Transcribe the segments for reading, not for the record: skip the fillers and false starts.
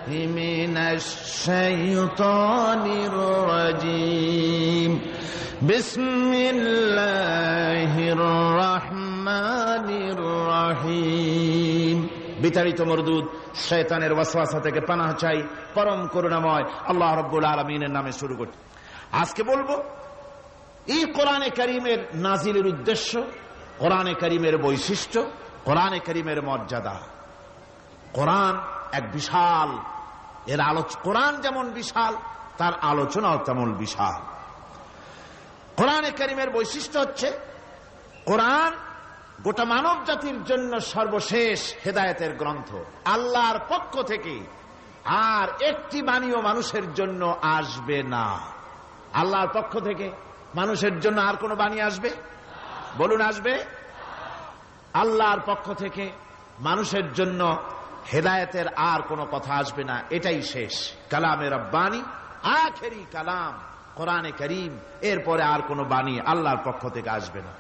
মিনাশ শাইতানির রাজিম। বিসমিল্লাহির রহমানির রহিম। বিতাড়িত মরদুদ শয়তানের ওয়াসওয়াসা থেকে পানাহ চাই পরম করুণাময় আল্লাহ রাব্বুল আলামিনের নামে শুরু করছি। আজকে বলবো এই কোরআনে কারীমের নাজিলের উদ্দেশ্য, কোরআনে কারীমের বৈশিষ্ট্য, কোরআনে কারীমের মর্যাদা। কোরআন এক বিশাল, এর কোরআন যেমন বিশাল তার আলোচনাও তেমন বিশাল। কোরআনে কারীমের বৈশিষ্ট্য হচ্ছে কোরআন গোটা মানব জাতির জন্য সর্বশেষ হেদায়েতের গ্রন্থ আল্লাহর পক্ষ থেকে, আর একটি বাণীও মানুষের জন্য আসবে না। আল্লাহর পক্ষ থেকে মানুষের জন্য আর কোন বাণী আসবে? বলুন, আসবে? আল্লাহর পক্ষ থেকে মানুষের জন্য হেদায়েতের আর কোনো কথা আসবে না, এটাই শেষ কালামে রব্বানি, আখেরি কালাম কোরআনে কারীম। এরপরে আর কোনো বাণী আল্লাহর পক্ষ থেকে আসবে না।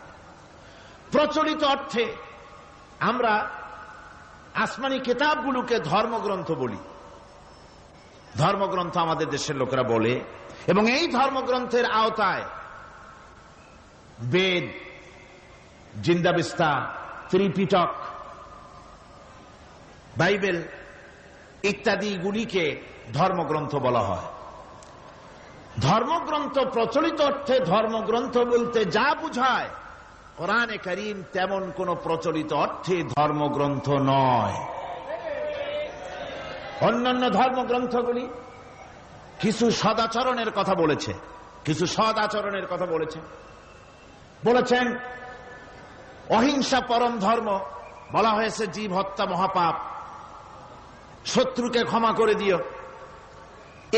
প্রচলিত অর্থে আমরা আসমানি কিতাবগুলোকে ধর্মগ্রন্থ বলি, ধর্মগ্রন্থ আমাদের দেশের লোকেরা বলে, এবং এই ধর্মগ্রন্থের আওতায় বেদ, জিন্দাবিস্তা, ত্রিপিটক, বাইবেল ইত্যাদি গুলিকে ধর্মগ্রন্থ বলা হয়। ধর্মগ্রন্থ প্রচলিত অর্থে ধর্মগ্রন্থ বলতে যা বুঝায়, কোরআনে কারীম তেমন কোন প্রচলিত অর্থে ধর্মগ্রন্থ নয়। অন্যান্য ধর্মগ্রন্থগুলি কিছু সদাচরণের কথা বলেছে, কিছু সদাচরণের কথা বলেছেন অহিংসা পরম ধর্ম, বলা হয়েছে জীব হত্যা মহাপাপ, শত্রুকে ক্ষমা করে দিও,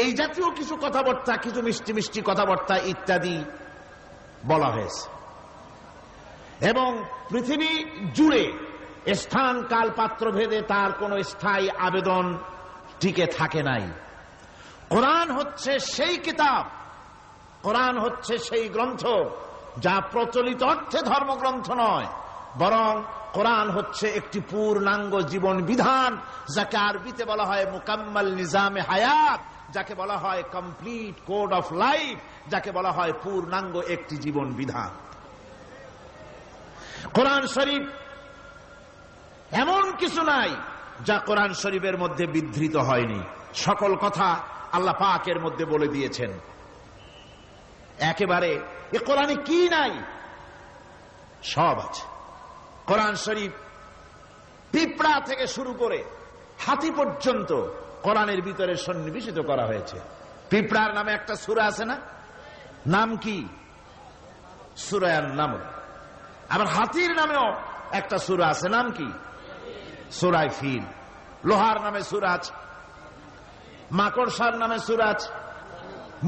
এই জাতীয় কিছু কথাবার্তা, কিছু মিষ্টি মিষ্টি কথাবার্তা ইত্যাদি বলা হয়েছে। এবং পৃথিবী জুড়ে স্থান কাল পাত্র ভেদে তার কোন স্থায়ী আবেদন টিকে থাকে নাই। কোরআন হচ্ছে সেই কিতাব, কোরআন হচ্ছে সেই গ্রন্থ যা প্রচলিত অর্থে ধর্মগ্রন্থ নয়, বরং কোরআন হচ্ছে একটি পূর্ণাঙ্গ জীবন বিধান, যাকে আরবিতে বলা হয় মুকাম্মাল নিজামে হায়াত, যাকে বলা হয় কমপ্লিট কোড অফ লাইফ, যাকে বলা হয় পূর্ণাঙ্গ একটি জীবন বিধান। কোরআন শরীফ এমন কিছু নাই যা কোরআন শরীফের মধ্যে বিধৃত হয়নি। সকল কথা আল্লাহ পাকের মধ্যে বলে দিয়েছেন। একেবারে এ কোরআনে কি নাই? সব আছে। কোরআন শরীফ পিঁপড়া থেকে শুরু করে হাতি পর্যন্ত কোরআনের ভিতরে সন্নিবেশিত করা হয়েছে। পিঁপড়ার নামে একটা সূরা আছে না? নাম কি? সূরা আন-নামল। আবার হাতির নামেও একটা সূরা আছে, নাম কি? সূরা ফিল। লোহার নামে সূরা আছে, মাকড়সার নামে সূরা আছে,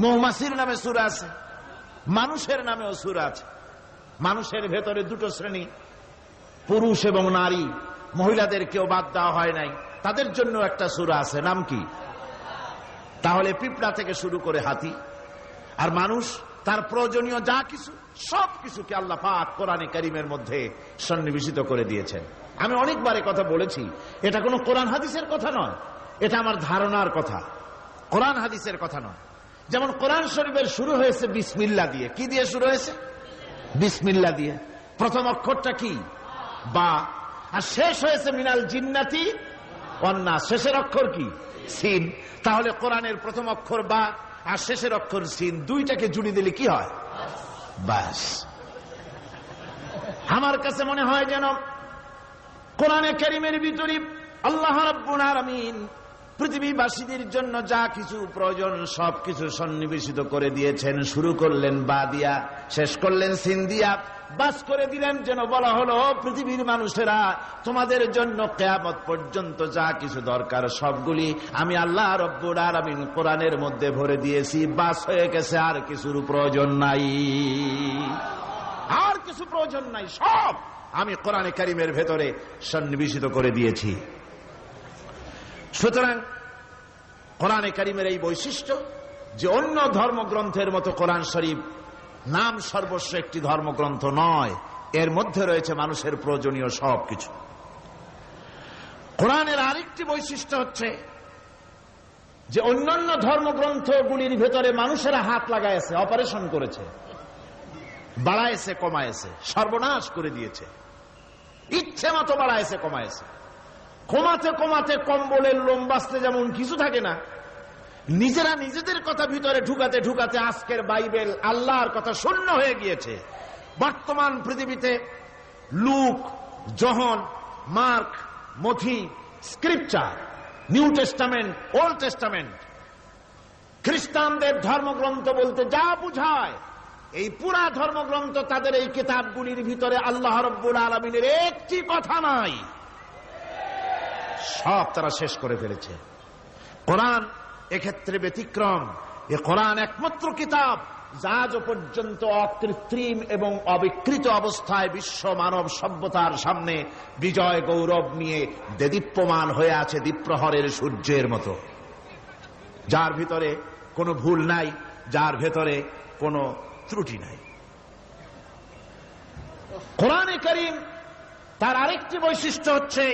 মৌমাছির নামে সূরা আছে, মানুষের নামেও সূরা আছে। মানুষের ভেতরে দুটো শ্রেণী, পুরুষ এবং নারী, মহিলাদের কেউ বাদ দেওয়া হয় নাই, তাদের জন্য একটা সূরা আছে, নাম কি? তাহলে পিঁপড়া থেকে শুরু করে হাতি আর মানুষ, তার প্রয়োজনীয় যা কিছু সব কিছুকে আল্লাহ পাক কোরআনে কারীমের মধ্যে সন্নিবেশিত করে দিয়েছেন। আমি অনেকবার কথা বলেছি, এটা কোনো কোরআন হাদিসের কথা নয়, এটা আমার ধারণার কথা, কোরআন হাদিসের কথা নয়। যেমন কোরআন শরীফের শুরু হয়েছে বিসমিল্লাহ দিয়ে। কি দিয়ে শুরু হয়েছে? বিসমিল্লাহ দিয়ে। প্রথম অক্ষরটা কি? বা। আর শেষ হয়েছে মিনাল জিন্নাতি ওয়ান নাস, শেষের অক্ষর কি? সিন। তাহলে কোরআনের প্রথম অক্ষর বা আর শেষের অক্ষর সিন, দুইটাকে জুড়ে দিলে কি হয়? বাস। আমার কাছে মনে হয় যেন কোরআনে কারীমের ভিতরে আল্লাহ রাব্বুল আলামিন পৃথিবীবাসীদের জন্য যা কিছু প্রয়োজন সবকিছু সন্নিবেশিত করে দিয়েছেন। শুরু করলেন বা দিয়া, শেষ করলেন সিন দিয়া, বাস করে দিলেন যেন বলা হলো পৃথিবীর মানুষেরা, তোমাদের জন্য কিয়ামত পর্যন্ত যা কিছু দরকার সবগুলি আমি আল্লাহ রাব্বুল আলামিন কোরআনের মধ্যে ভরে দিয়েছি। বাস হয়ে গেছে, আর কিছুর প্রয়োজন নাই, আর কিছু প্রয়োজন নাই, সব আমি কোরআনে কারীমের ভেতরে সন্নিবেশিত করে দিয়েছি। সুতরাং কোরআনে কারীমের এই বৈশিষ্ট্য যে অন্য ধর্মগ্রন্থের মতো কোরআন শরীফ নাম সর্বস্ব একটি ধর্মগ্রন্থ নয়, এর মধ্যে রয়েছে মানুষের প্রয়োজনীয় সবকিছু। কোরআনের আরেকটি বৈশিষ্ট্য হচ্ছে যে অন্যান্য ধর্মগ্রন্থগুলির ভেতরে মানুষেরা হাত লাগাইছে, অপারেশন করেছে, বাড়াইছে কমাইছে, সর্বনাশ করে দিয়েছে, ইচ্ছে মতো বাড়াইছে কমাইছে। কমাতে কমাতে কম্বলের লোম বাঁচতে যেমন কিছু থাকে না, নিজেরা নিজেদের কথা ভিতরে ঢুকাতে ঢুকাতে আজকের বাইবেল আল্লাহর কথা শূন্য হয়ে গিয়েছে। বর্তমান পৃথিবীতে লুক, জন, মার্ক, মথি, scripture, new testament, old testament, খ্রিস্টানদের ধর্মগ্রন্থ বলতে যা বুঝায়, এই পুরা ধর্মগ্রন্থ তাদের এই কিতাবগুলির ভিতরে আল্লাহ রাব্বুল আলামিনের একটি কথা নাই, সব তারা শেষ করে ফেলেছে। কোরআন এক্ষেত্রে ব্যতিক্রম। এ কোরআন একমাত্র কিতাব যা আজ পর্যন্ত অকৃত্রিম এবং অবিকৃত অবস্থায় বিশ্ব মানব সভ্যতার সামনে বিজয় গৌরব নিয়ে দেদীপ্যমান হয়ে আছে দ্বীপ্রহরের সূর্যের মতো, যার ভিতরে কোনো ভুল নাই, যার ভেতরে কোনো ত্রুটি নাই। কোরআনে কারীম তার আরেকটি বৈশিষ্ট্য হচ্ছে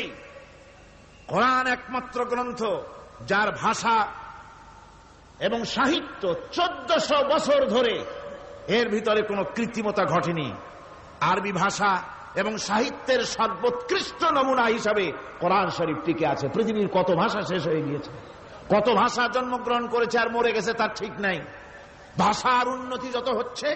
কোরআন একমাত্র গ্রন্থ যার ভাষা এবং সাহিত্য 1400 বছর ধরে এর ভিতরে কোনো কৃত্রিমতা ঘটেনি। আরবি ভাষা এবং সাহিত্যের সর্বোৎকৃষ্ট নমুনা হিসাবে কোরআন শরীফ টিকে আছে। পৃথিবীর কত ভাষা শেষ হয়ে গিয়েছে, কত ভাষা জন্মগ্রহণ করেছে আর মরে গেছে তার ঠিক নাই। ভাষার উন্নতি যত হচ্ছে,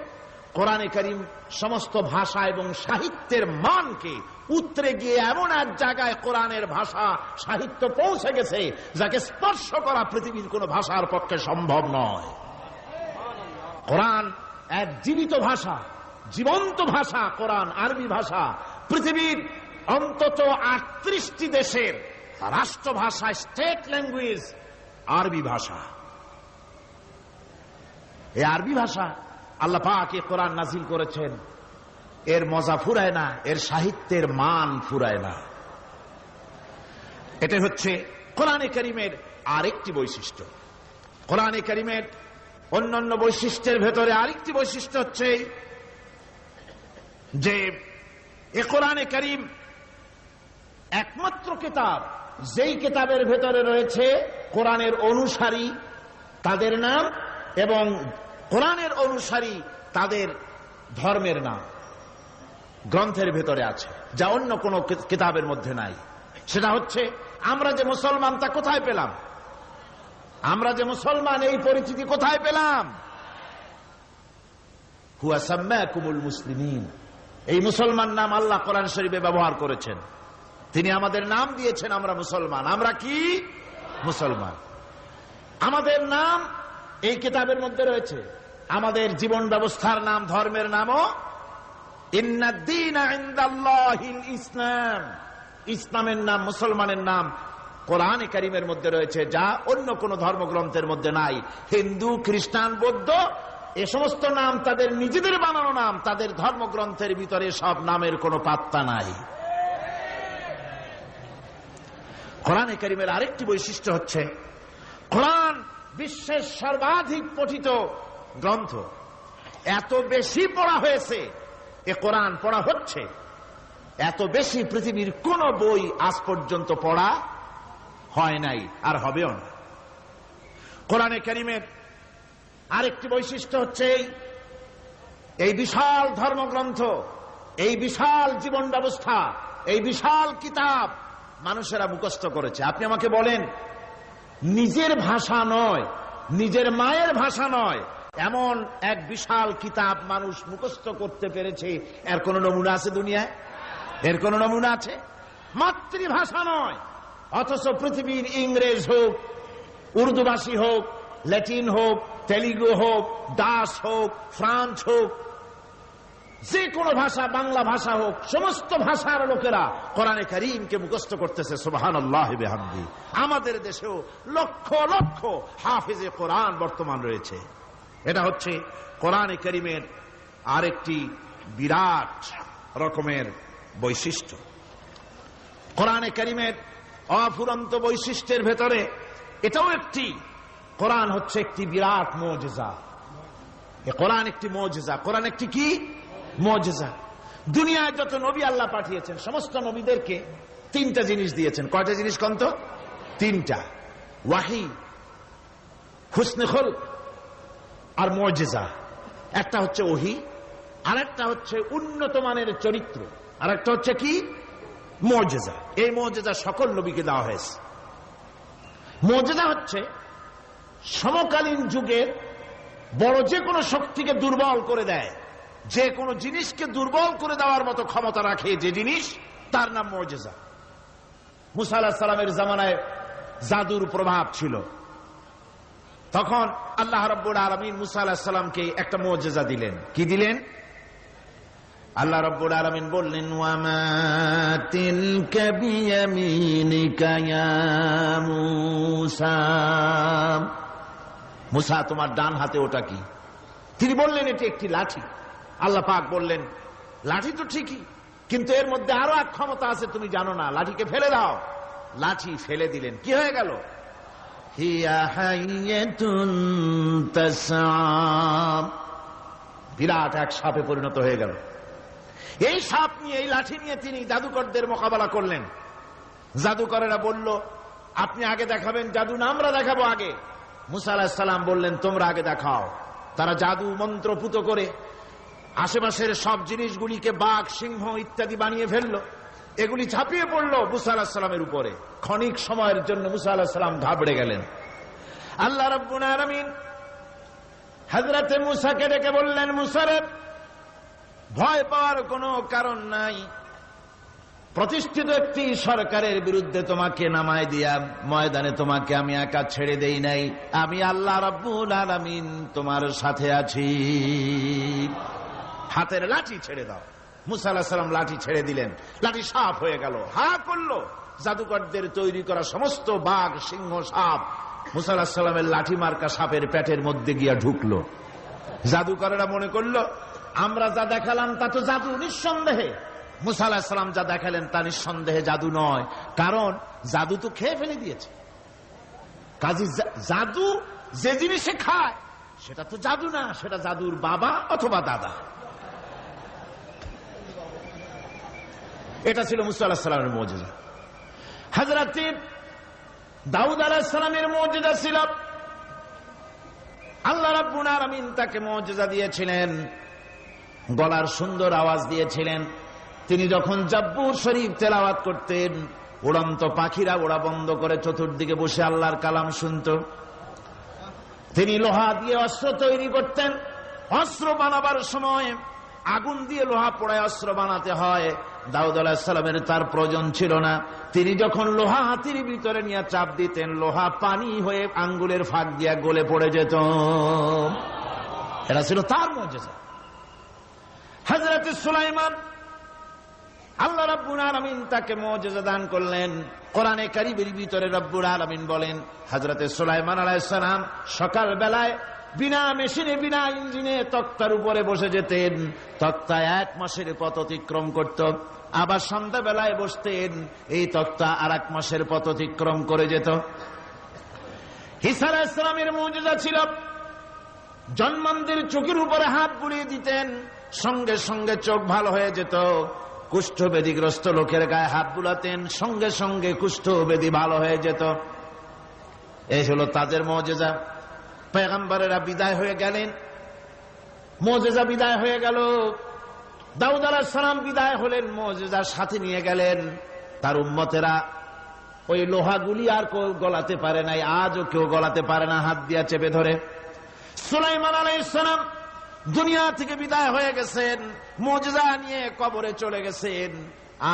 কোরআনে কারীম সমস্ত ভাষা এবং সাহিত্যের মানকে উতরে গিয়ে এমন এক জায়গায় কোরআনের ভাষা সাহিত্য পৌঁছে গেছে যাকে স্পর্শ করা পৃথিবীর কোন ভাষার পক্ষে সম্ভব নয়। কোরআন এক জীবিত ভাষা, জীবন্ত ভাষা। কোরআন আরবি ভাষা, পৃথিবীর অন্তত 38টি দেশের রাষ্ট্রভাষা, স্টেট ল্যাঙ্গুয়েজ আরবি ভাষা। এই আরবি ভাষা আল্লাহ পাক এই কোরআন নাজিল করেছেন, এর মজা ফুরায় না, এর সাহিত্যের মান ফুরায় না। এটা হচ্ছে কোরআনে কারীমের আরেকটি বৈশিষ্ট্য। কোরআনে কারীমের অন্যান্য বৈশিষ্ট্যের ভেতরে আরেকটি বৈশিষ্ট্য হচ্ছে যে এ কোরআনে কারীম একমাত্র কিতাব যেই কিতাবের ভেতরে রয়েছে কোরআনের অনুসারী তাদের নাম এবং কোরআনের অনুসারী তাদের ধর্মের নাম গ্রন্থের ভেতরে আছে, যা অন্য কোন কিতাবের মধ্যে নাই। সেটা হচ্ছে আমরা যে মুসলমান তা কোথায় পেলাম? আমরা যে মুসলমান এই পরিচিতি কোথায় পেলাম? হুয়া সাম্মাকুমুল মুসলিমিন, এই মুসলমান নাম আল্লাহ কোরআন শরীফে ব্যবহার করেছেন। তিনি আমাদের নাম দিয়েছেন, আমরা মুসলমান। আমরা কি মুসলমান? আমাদের নাম এই কিতাবের মধ্যে রয়েছে। আমাদের জীবন ব্যবস্থার নাম, ধর্মের নামও ইন্নাদ-দীনা ইনদাল্লাহিল ইসলাম। ইসলামের নাম, মুসলমানের নাম কোরআনে কারীমের মধ্যে রয়েছে, যা অন্য কোন ধর্মগ্রন্থের মধ্যে নাই। হিন্দু, খ্রিস্টান, বৌদ্ধ এ সমস্ত নাম তাদের নিজেদের বানানো নাম, তাদের ধর্মগ্রন্থের ভিতরে সব নামের কোনো পাত্তা নাই। কোরআনে কারীমের আরেকটি বৈশিষ্ট্য হচ্ছে কোরআন বিশ্বের সর্বাধিক পঠিত গ্রন্থ। এত বেশি পড়া হয়েছে, এ কোরআন পড়া হচ্ছে, এত বেশি পৃথিবীর কোন বই আজ পর্যন্ত পড়া হয় নাই, আর হবেও না। কোরআনে কারীমের আরেকটি বৈশিষ্ট্য হচ্ছে এই বিশাল ধর্মগ্রন্থ, এই বিশাল জীবন ব্যবস্থা, এই বিশাল কিতাব মানুষেরা মুখস্থ করেছে। আপনি আমাকে বলেন, নিজের ভাষা নয়, নিজের মায়ের ভাষা নয়, এমন এক বিশাল কিতাব মানুষ মুখস্থ করতে পেরেছে, এর কোন নমুনা আছে দুনিয়ায়? এর কোন নমুনা আছে? মাতৃভাষা নয়, অথচ পৃথিবীর ইংরেজ হোক, উর্দুভাষী হোক, ল্যাটিন হোক, তেলুগু হোক, দাস হোক, ফ্রান্স হোক, যে কোনো ভাষা, বাংলা ভাষা হোক, সমস্ত ভাষার লোকেরা কোরআনে কারীমকে মুখস্থ করতেছে। সুবহানাল্লাহি ওয়া বিহামদিহি। আমাদের দেশেও লক্ষ লক্ষ হাফেজে কোরআন বর্তমান রয়েছে। এটা হচ্ছে কোরআনে কারীমের আরেকটি বিরাট রকমের বৈশিষ্ট্য। কোরআনে কারীমের অফুরন্ত বৈশিষ্ট্যের ভেতরে এটাও একটি, কোরআন হচ্ছে একটি বিরাট মুজিজা। এ কোরআন একটি মুজিজা। কোরআন একটি কি? মুজিজা। দুনিয়ায় যত নবী আল্লাহ পাঠিয়েছেন, সমস্ত হুসনে খুলক আর মুজিজা, একটা হচ্ছে ওহী, আর একটা হচ্ছে উন্নত মানের চরিত্র, আর একটা হচ্ছে কি মুজিজা। এই মুজিজা সকল নবীকে দেওয়া হয়েছে। মুজিজা হচ্ছে সমকালীন যুগের বড় যে কোনো শক্তিকে দুর্বল করে দেয়, যে কোনো জিনিসকে দুর্বল করে দেওয়ার মতো ক্ষমতা রাখে যে জিনিস, তার নাম মুজিজা। মুসা আলাইহিস সালামের জামানায় জাদুর প্রভাব ছিল। তখন আল্লাহ রাব্বুল আলামিন মুসা আলাইহিস সালামকে একটা মুজিজা দিলেন। কি দিলেন? আল্লাহ রাব্বুল আলামিন বললেন, ওয়ামা তিলকা বিয়ামিনিকা ইয়া মূসা, মুসা তোমার ডান হাতে ওটা কি? তিনি বললেন এটি একটি লাঠি। আল্লাহ পাক বললেন, লাঠি তো ঠিকই, কিন্তু এর মধ্যে আরো এক ক্ষমতা আছে, তুমি জানো না, লাঠিকে ফেলে দাও। লাঠি ফেলে দিলেন, কি হয়ে গেল? হিয়া হাইয়াতুন তাসআ, বিরাট এক সাপে পরিণত হয়ে গেল। এই সাপ নিয়ে, এই লাঠি নিয়ে তিনি জাদুকরদের মোকাবেলা করলেন। জাদুকরেরা বলল, আপনি আগে দেখাবেন জাদু না আমরা দেখাবো আগে? মুসা আলাইহিস সালাম বললেন, তোমরা আগে দেখাও। তারা জাদু মন্ত্র পুত করে আশেপাশের সব জিনিসগুলিকে বাঘ, সিংহ ইত্যাদি বানিয়ে ফেললো। এগুলি ঝাঁপিয়ে পড়লো মুসা আলাইহিস সালামের উপরে। ক্ষণিক সময়ের জন্য মুসা আলাইহিস সালাম ঘাবড়ে গেলেন। আল্লাহ রাব্বুল আলামিন হযরতে মুসাকে ডেকে বললেন, মুসা রে, ভয় পাওয়ার কোনো কারণ নাই। প্রতিষ্ঠিত একটি সরকারের বিরুদ্ধে তোমাকে নামায় দিয়া ময়দানে তোমাকে আমি একা ছেড়ে দেই নাই। আমি আল্লাহ রাব্বুল আলামিন তোমার সাথে আছি। হাতের লাঠি ছেড়ে দাও। মুসা আলাইহিস সালাম লাঠি ছেড়ে দিলেন। লাঠি সাপ হয়ে গেল, হা করলো। জাদুকরদের তৈরি করা সমস্ত বাঘ, সিংহ, সাপ মুসা আলাইহিস সালামের লাঠি মার্কা সাপের পেটের মধ্যে গিয়া ঢুকলো। জাদুকরেরা মনে করলো আমরা যা দেখালাম তা তো জাদু, নিঃসন্দেহে। মুসা আলাইহিস সালাম যা দেখালেন তা নিঃসন্দেহে জাদু নয়, কারণ জাদু তো খেয়ে ফেলে দিয়েছে। কাজী জাদু যে জিনিসে খায় সেটা তো জাদু না, সেটা জাদুর বাবা অথবা দাদা। এটা ছিল মুসা আলাইহিস সালামের মুজিজা। হযরত দাউদ আলাইহিস সালামের মুজিজা ছিল, আল্লাহ রাব্বুল আলামিন তাকে মুজিজা দিয়েছিলেন, গলার সুন্দর আওয়াজ দিয়েছিলেন। তিনি যখন জাব্বুর শরীফ তেলাওয়াত করতেন, উড়ন্ত পাখিরা ওড়া বন্ধ করে চতুর্দিকে বসে আল্লাহর কালাম শুনত। তিনি লোহা দিয়ে অস্ত্র তৈরি করতেন। অস্ত্র বানাবার সময় আগুন দিয়ে লোহা পোড়ায় অস্ত্র বানাতে হয়। দাউদ আলাইহিস সালামের তার প্রয়োজন ছিল না। তিনি যখন লোহা হাতির ভিতরে নিয়ে চাপ দিতেন, লোহা পানি হয়ে আঙ্গুলের ফাঁক দিয়ে গলে পড়ে যেত। এটা ছিল তার মুজিজা। হযরত সুলাইমান, আল্লাহ রাব্বুল আলামিন তাকে মুজিজা দান করলেন। কোরআনে কারীমের ভিতরে রব্বুল আলামিন বলেন, হযরত সুলাইমান আলাইহিস সালাম সকাল বেলায় বিনা মেশিনে, বিনা ইঞ্জিনে তক্তার উপরে বসে যেতেন। তক্তা 1 মাসের পথ অতিক্রম করত। আবার সন্ধ্যা বেলায় বসতেন, এই তক্তা আর 1 মাসের পথ অতিক্রম করে যেত। ঈসা আলাইহিস সালামের মুজিজা ছিল, জন্মান্ধের চোখের উপরে হাত বুলিয়ে দিতেন, সঙ্গে সঙ্গে চোখ ভালো হয়ে যেত। কুষ্ঠব্যাধিগ্রস্ত লোকের গায়ে হাত বুলাতেন, সঙ্গে সঙ্গে কুষ্ঠব্যাধি ভালো হয়ে যেত। এই হলো তাদের মুজিজা। পয়গম্বরেরা বিদায় হয়ে গেলেন, মুজিজা বিদায় হয়ে গেল। দাউদ আলাইহিস সালাম বিদায় হলেন, মুজিজা সাথে নিয়ে গেলেন। তার উম্মতেরা ওই লোহাগুলি আর কেউ গলাতে পারে নাই, আজও কেউ গলাতে পারে না, হাত দিয়া চেপে ধরে। সুলাইমান আলাইহিস সালাম দুনিয়া থেকে বিদায় হয়ে গেছেন, মুজিজা নিয়ে কবরে চলে গেছেন।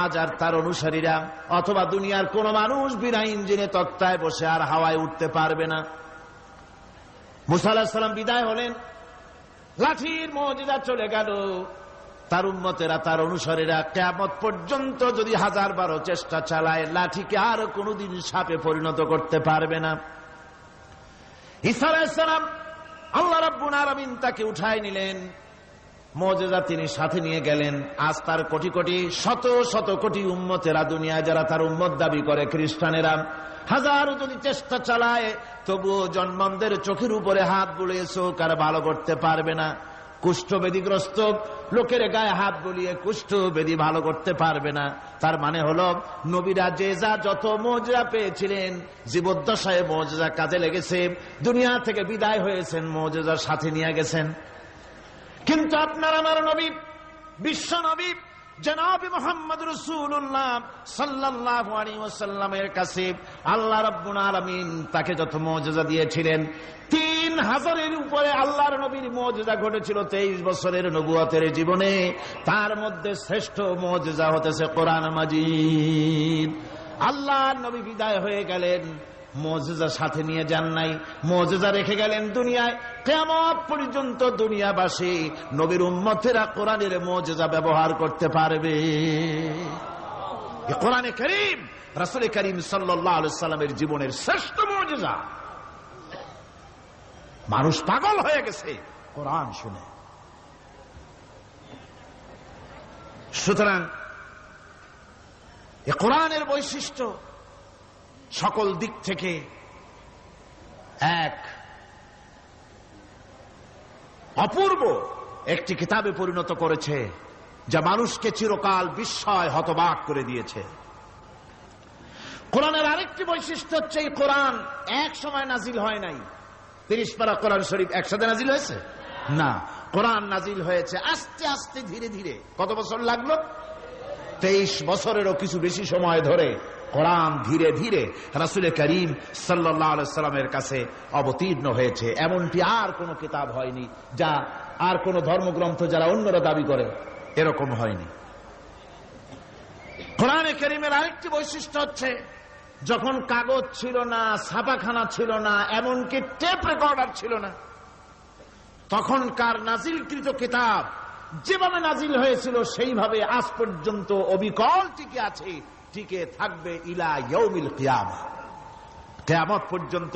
আজ আর তার অনুসারীরা অথবা দুনিয়ার কোন মানুষ বিনা ইঞ্জিনে তক্তায় বসে আর হাওয়ায় উঠতে পারবে না। মুসা আলাইহিস সালাম বিদায় হলেন, লাঠির মুজিজা চলে গেল। তার উম্মতেরা, তার অনুসারীরা কিয়ামত পর্যন্ত যদি 1000 চেষ্টা চালায়, লাঠিকে আর কোনদিন সাপে পরিণত করতে পারবে না। ঈসা আলাইহিস সালাম, আল্লাহ রাব্বুল আলামিন তাকে উঠায় নিলেন, মুজিজা তিনি সাথে নিয়ে গেলেন। আজ তার কোটি কোটি, শত শত কোটি উম্মতেরা, দুনিয়ায় যারা তার উম্মত দাবি করে, খ্রিস্টানেরা, হাজারো যদি চেষ্টা চালায়, তবুও জন্মান্ধের চোখের উপরে হাত বুলিয়ে চোখ আর ভালো করতে পারবে না। কুষ্ঠবেদীগ্রস্ত লোকের গায়ে হাত বুলিয়ে কুষ্ঠবেদী ভালো করতে পারবে না। তার মানে হলো নবীরা যে যা যত মুজিজা পেয়েছিলেন, জীবদ্দশায় মুজিজা কাজে লেগেছে, দুনিয়া থেকে বিদায় হয়েছেন মুজিজার সাথে নিয়ে গেছেন। কিন্তু আপনার আমার নবী, বিশ্ব নবী জনাব মুহাম্মদ রাসূলুল্লাহ সাল্লাল্লাহু আলাইহি ওয়াসাল্লামের কাছে আল্লাহ রাব্বুল আলামিন তাকে যত মুজিজা দিয়েছিলেন, 3000-এর উপরে আল্লাহর নবীর মুজিজা ঘটেছিল 23 বছরের নবুয়তের জীবনে। তার মধ্যে শ্রেষ্ঠ মুজিজা হতেছে কোরআন মাজিদ। আল্লাহর নবী বিদায় হয়ে গেলেন, মুজিজা সাথে নিয়ে যান নাই, মুজিজা রেখে গেলেন দুনিয়ায়। কিয়ামত পর্যন্ত দুনিয়াবাসী নবীর উম্মতেরা কোরআনের মুজিজা ব্যবহার করতে পারবে। এই কোরআনে কারীম রাসূল করিম সাল্লাল্লাহু আলাইহি ওয়াসাল্লামের জীবনের শ্রেষ্ঠ মুজিজা। মানুষ পাগল হয়ে গেছে কোরআন শুনে। সুতরাং এই কোরআনের বৈশিষ্ট্য সকল দিক থেকে এক অপূর্ব একটি কিতাবে পরিণত করেছে, যা মানুষকে চিরকাল বিস্ময় হতবাক করে দিয়েছে। কোরআনের আরেকটি বৈশিষ্ট্য হচ্ছে, এই কোরআন এক সময় নাজিল হয় নাই। 30 পারা কোরআন শরীফ একসাথে নাজিল হয়েছে না, কোরআন নাজিল হয়েছে আস্তে আস্তে ধীরে ধীরে। কত বছর লাগলো? 23 বছরেরও কিছু বেশি সময় ধরে কোরআন ধীরে ধীরে রাসূল করিম সাল্লাল্লাহু আলাইহি ওয়াসাল্লামের কাছে অবতীর্ণ হয়েছে। এমনটি আর কোনো কিতাব হয়নি, যা আর কোনো ধর্মগ্রন্থ যারা অন্যরা দাবি করে এরকম হয়নি। কোরআনে কারীমের আরেকটি বৈশিষ্ট্য হচ্ছে, যখন কাগজ ছিল না, ছাপাখানা ছিল না, এমনকি টেপ রেকর্ডার ছিল না, তখনকার নাজিলকৃত কিতাব যেভাবে নাজিল হয়েছিল সেইভাবে আজ পর্যন্ত অবিকল টিকে আছে, টিকে থাকবে ইলা ইয়াউমিল কিয়ামah। কিয়ামত পর্যন্ত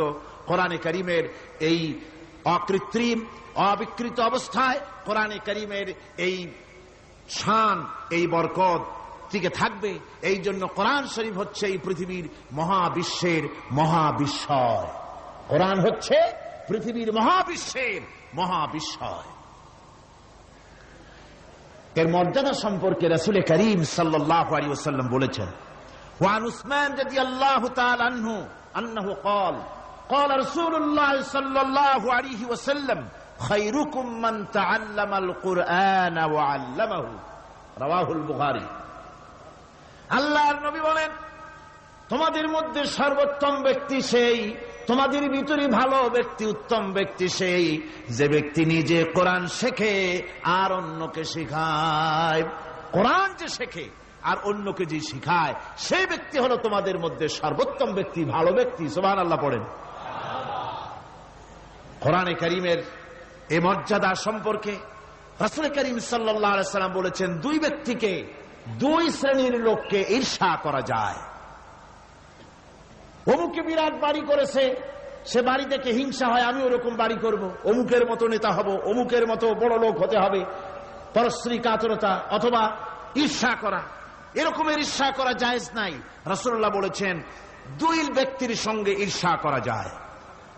কোরআনে কারীমের এই অকৃত্রিম অবিকৃত অবস্থায় কোরআনে কারীমের এই শান, এই বরকত টিকে থাকবে। এই জন্য কোরআন শরীফ হচ্ছে এই পৃথিবীর মহাবিশ্বের মহাবিস্ময়। কোরআন হচ্ছে পৃথিবীর মহাবিশ্বের মহাবিস্ময়। এর মর্যাদা সম্পর্কে রাসূল করিম সাল্লাল্লাহু আলাইহি ওয়াসাল্লাম বলেছেন, ওয়ান উসমান রাদিয়াল্লাহু তাআলা আনহু আন্নাহু ক্বাল ক্বাল রাসূলুল্লাহ সাল্লাল্লাহু আলাইহি ওয়াসাল্লাম খায়রুকুম মান তাআল্লামাল কুরআন ওয়া আল্লামাহু, রাওয়াহুল বুখারী। আল্লাহর নবী বলেন, তোমাদের মধ্যে সর্বোত্তম ব্যক্তি সেই, তোমাদের ভিতরে ভালো ব্যক্তি, উত্তম ব্যক্তি সেই যে ব্যক্তি নিজে কোরআন শেখে আর অন্যকে শেখায়। কোরআন যে শেখে আর অন্যকে যে শিখায়, সেই ব্যক্তি হলো তোমাদের মধ্যে সর্বোত্তম ব্যক্তি, ভালো ব্যক্তি। সুবহানাল্লাহ পড়েন। কোরআনে কারীমের এই মর্যাদা সম্পর্কে রাসূল করিম সাল্লাল্লাহু আলাইহি ওয়াসাল্লাম বলেছেন, দুই ব্যক্তিকে, দুই শ্রেণীর লোককে ঈর্ষা করা যায়। অমুকে বিরাট বাড়ি করেছে, সে বাড়ি দেখে হিংসা হয়, আমি ওরকম বাড়ি করব, অমুকের মতো নেতা হব, অমুকের মতো বড় লোক হতে হবে। পরশ্রী কাতরতা অথবা ঈর্ষা করা, এরকমের ঈর্ষা করা জায়েজ নাই। রাসূলুল্লাহ বলেছেন, দুই ব্যক্তির সঙ্গে ঈর্ষা করা যায়।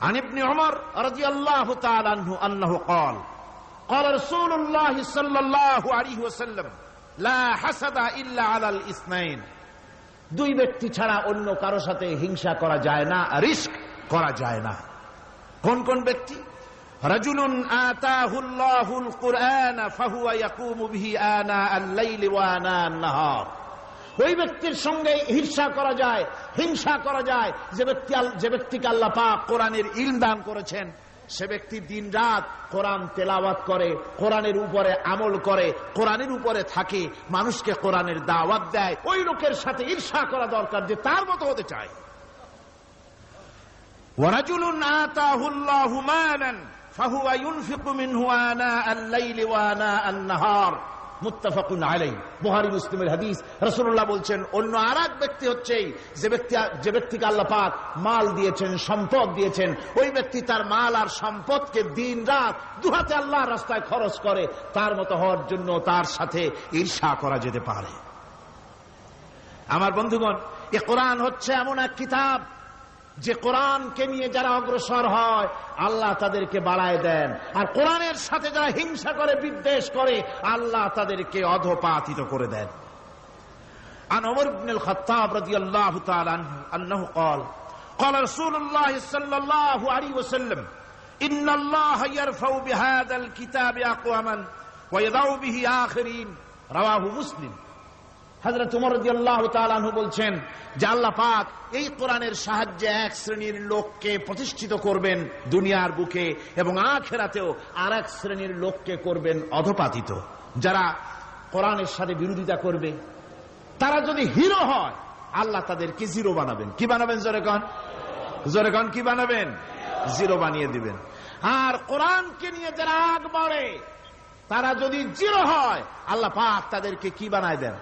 আন ইবনে উমর রাদিয়াল্লাহু তাআলা আনহু আন্নাহু ক্বাল ক্বাল রাসূলুল্লাহ সাল্লাল্লাহু আলাইহি ওয়াসাল্লাম লা হাসাদা ইল্লা আলাল ইসনাইন, দুই ব্যক্তি ছাড়া অন্য কারো সাথে হিংসা করা যায় না, রিস্ক করা যায় না। কোন কোন ব্যক্তি? রাজুলুন আতাহুল্লাহুল কুরআন ফাহুয়া ইয়াকুমু বিহি আনা আল-লাইলি ওয়া আনা আন-নাহার, ওই ব্যক্তির সঙ্গে ঈর্ষা করা যায়, হিংসা করা যায় যে ব্যক্তিকে আল্লাহ পাক কোরআনের ইলম দান করেছেন, সে ব্যক্তি দিন রাত কোরআন তেলাওয়াত করে, কোরআনের উপরে আমল করে, কোরআনের উপরে থাকে, মানুষকে কোরআনের দাওয়াত দেয়। ওই লোকের সাথে ঈর্ষা করা দরকার যে তার মতো হতে চায়। ওয়ারাজুলুন আতাহুল্লাহু মালান ফাহুয়া ইউনফিকু মিনহু আনা আল-লাইলি ওয়া আনা আন-নাহার, মুত্তাফাকুন আলাইহি, বুখারী মুসলিমের হাদিস। রাসূলুল্লাহ বলছেন, অন্য আরেক ব্যক্তি হচ্ছে যে ব্যক্তিকে আল্লাহ পাক মাল দিয়েছেন, সম্পদ দিয়েছেন, ওই ব্যক্তি তার মাল আর সম্পদকে দিন রাত দুহাতে আল্লাহর রাস্তায় খরচ করে। তার মতো হওয়ার জন্য তার সাথে ঈর্ষা করা যেতে পারে। আমার বন্ধুগণ, এই কোরআন হচ্ছে এমন এক কিতাব যে কোরআনকে নিয়ে যারা অগ্রসর হয় আল্লাহ তাদেরকে বাড়ায় দেন, আর কোরআনের সাথে যারা হিংসা করে বিদ্বেষ করে আল্লাহ তাদেরকে অধঃপাতিত করে দেন। عن عمر بن الخطاب رضي الله تعالى عنه أنه قال قال رسول الله صلى الله عليه وسلم إن الله يرفع بهذا الكتاب أقواما ويضع به آخرين رواه مسلم। হযরত ওমর রাদিয়াল্লাহু তাআলা আনহু বলছেন যে আল্লাহ পাক এই কোরআনের সাহায্যে এক শ্রেণীর লোককে প্রতিষ্ঠিত করবেন দুনিয়ার বুকে, এবং আখিরাতেও আরেক শ্রেণীর লোককে করবেন অধঃপাতিত। যারা কোরআনের সাথে বিরোধিতা করবে, তারা যদি হিরো হয় আল্লাহ তাদেরকে জিরো বানাবেন। কি বানাবেন? জোরে কন কি বানাবেন? জিরো বানিয়ে দিবেন। আর কোরআনকে নিয়ে যারা আগ বাড়ে তারা যদি জিরো হয় আল্লাহ পাক তাদেরকে কি বানায় দেন?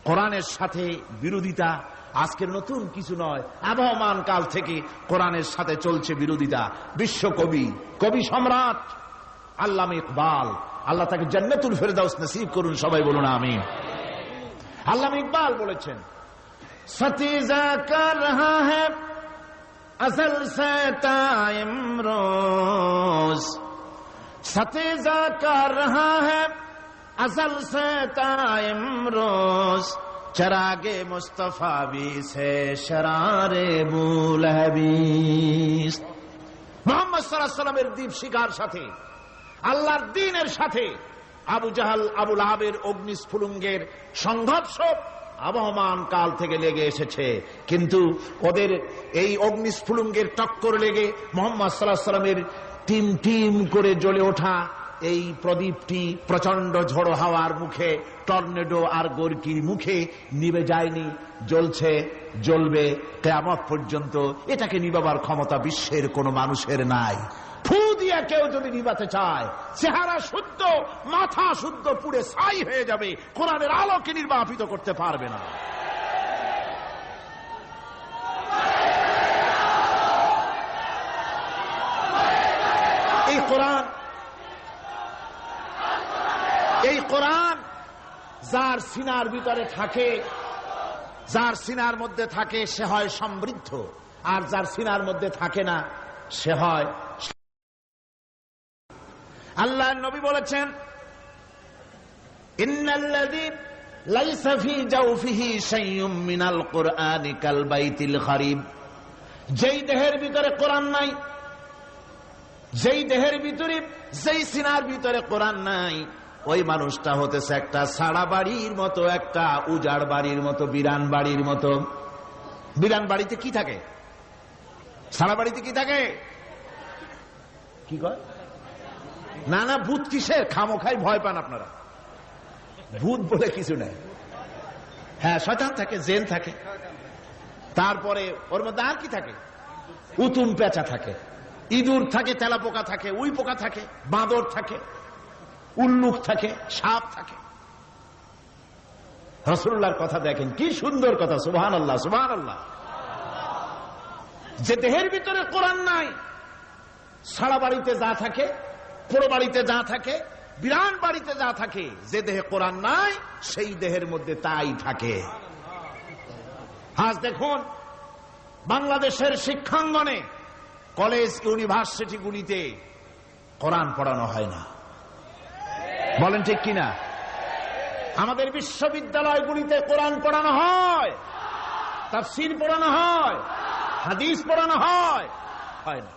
কোরআনের সাথে বিরোধিতা আজকের নতুন কিছু নয়, আবহমান কাল থেকে কোরআনের সাথে চলছে বিরোধিতা। বিশ্বকবি, কবি সম্রাট আল্লামা ইকবাল, আল্লাহ তাকে জান্নাতুল ফেরদাউস নসিব করুন, সবাই বলুন আমিন। আল্লামা ইকবাল বলেছেন, সতীজা কর রহা হ্যায় আসল সে টাইম রোজ, সতীজা কর রহা হ্যায় আসল সে টাইম রোজ, চরাগে মুস্তফা বি সে শরারে বুলহবিস। মুহাম্মদ সাল্লাল্লাহু আলাইহি ওয়াসাল্লামের দীপ শিখার সাথে, আল্লাহর দ্বীনের সাথে আবু জাহাল, আবু লাহাবের অগ্নিস্ফুলিঙ্গের সংঘর্ষ আবহমান কাল থেকে লেগে এসেছে। কিন্তু ওদের এই অগ্নিস্ফুলিঙ্গের টক্কর লেগে মুহাম্মদ সাল্লাল্লাহু আলাইহি ওয়াসাল্লামের টিম টিম করে জ্বলে ওঠা এই প্রদীপটি প্রচন্ড ঝড়ো হাওয়ার মুখে, টর্নেডো আর গর্কির মুখে নিভে যায়নি, জ্বলছে, জ্বলবে কিয়ামত পর্যন্ত। এটাকে নিভাবার ক্ষমতা বিশ্বের কোন মানুষের নাই। ফু দিয়ে কেউ যদি নিভাতে চায়, চেহারা শুদ্ধ, মাথা শুদ্ধ পুড়ে ছাই হয়ে যাবে, কোরআনের আলোকে নির্বাপিত করতে পারবে না। এই কোরআন যার সিনার ভিতরে থাকে, যার সিনার মধ্যে থাকে সে হয় সমৃদ্ধ, আর যার সিনার মধ্যে থাকে না সে হয়। আল্লাহর নবী বলেছেন, ইন্নাল্লাযী লাইসা ফী জাওফিহি শাইউম মিনাল কুরআনি কাল বাইতিল খারিব। যেই দেহের ভিতরে কোরআন নাই, যেই দেহের ভিতরে, যেই সিনার ভিতরে কোরআন নাই, ওই মানুষটা হতেছে একটা সাড়া বাড়ির মতো, একটা উজাড় বাড়ির মতো, বিরান বাড়ির মতো। বিরান বাড়িতে কি থাকে? সাড়া বাড়িতে কি থাকে? কি কয়? না না, ভূত কিসের? খামোখাই ভয় পান আপনারা। ভূত বলে কিছু নাই। হ্যাঁ, শয়তান থাকে, জিন থাকে, তারপরে ওর মধ্যে আর কি থাকে? উতুম পেঁচা থাকে, ইঁদুর থাকে, তেলাপোকা থাকে, উই পোকা থাকে, বাঁদর থাকে, উল্লুক থাকে, সাপ থাকে। রাসূলুল্লাহর কথা দেখেন, কি সুন্দর কথা। সুবহানাল্লাহ, সুবহানাল্লাহ। যে দেহের ভিতরে কোরআন নাই, সারা বাড়িতে যা থাকে, পুরো বাড়িতে যা থাকে, বিরান বাড়িতে যা থাকে, যে দেহে কোরআন নাই সেই দেহের মধ্যে তাই থাকে। আজ দেখুন বাংলাদেশের শিক্ষাঙ্গনে, কলেজ, ইউনিভার্সিটিগুলিতে কোরআন পড়ানো হয় না। বলেন ঠিক কিনা? আমাদের বিশ্ববিদ্যালয়গুলিতে কোরআন পড়ানো হয়, তাফসীর পড়ানো হয়, হাদিস পড়ানো হয়, হয় না।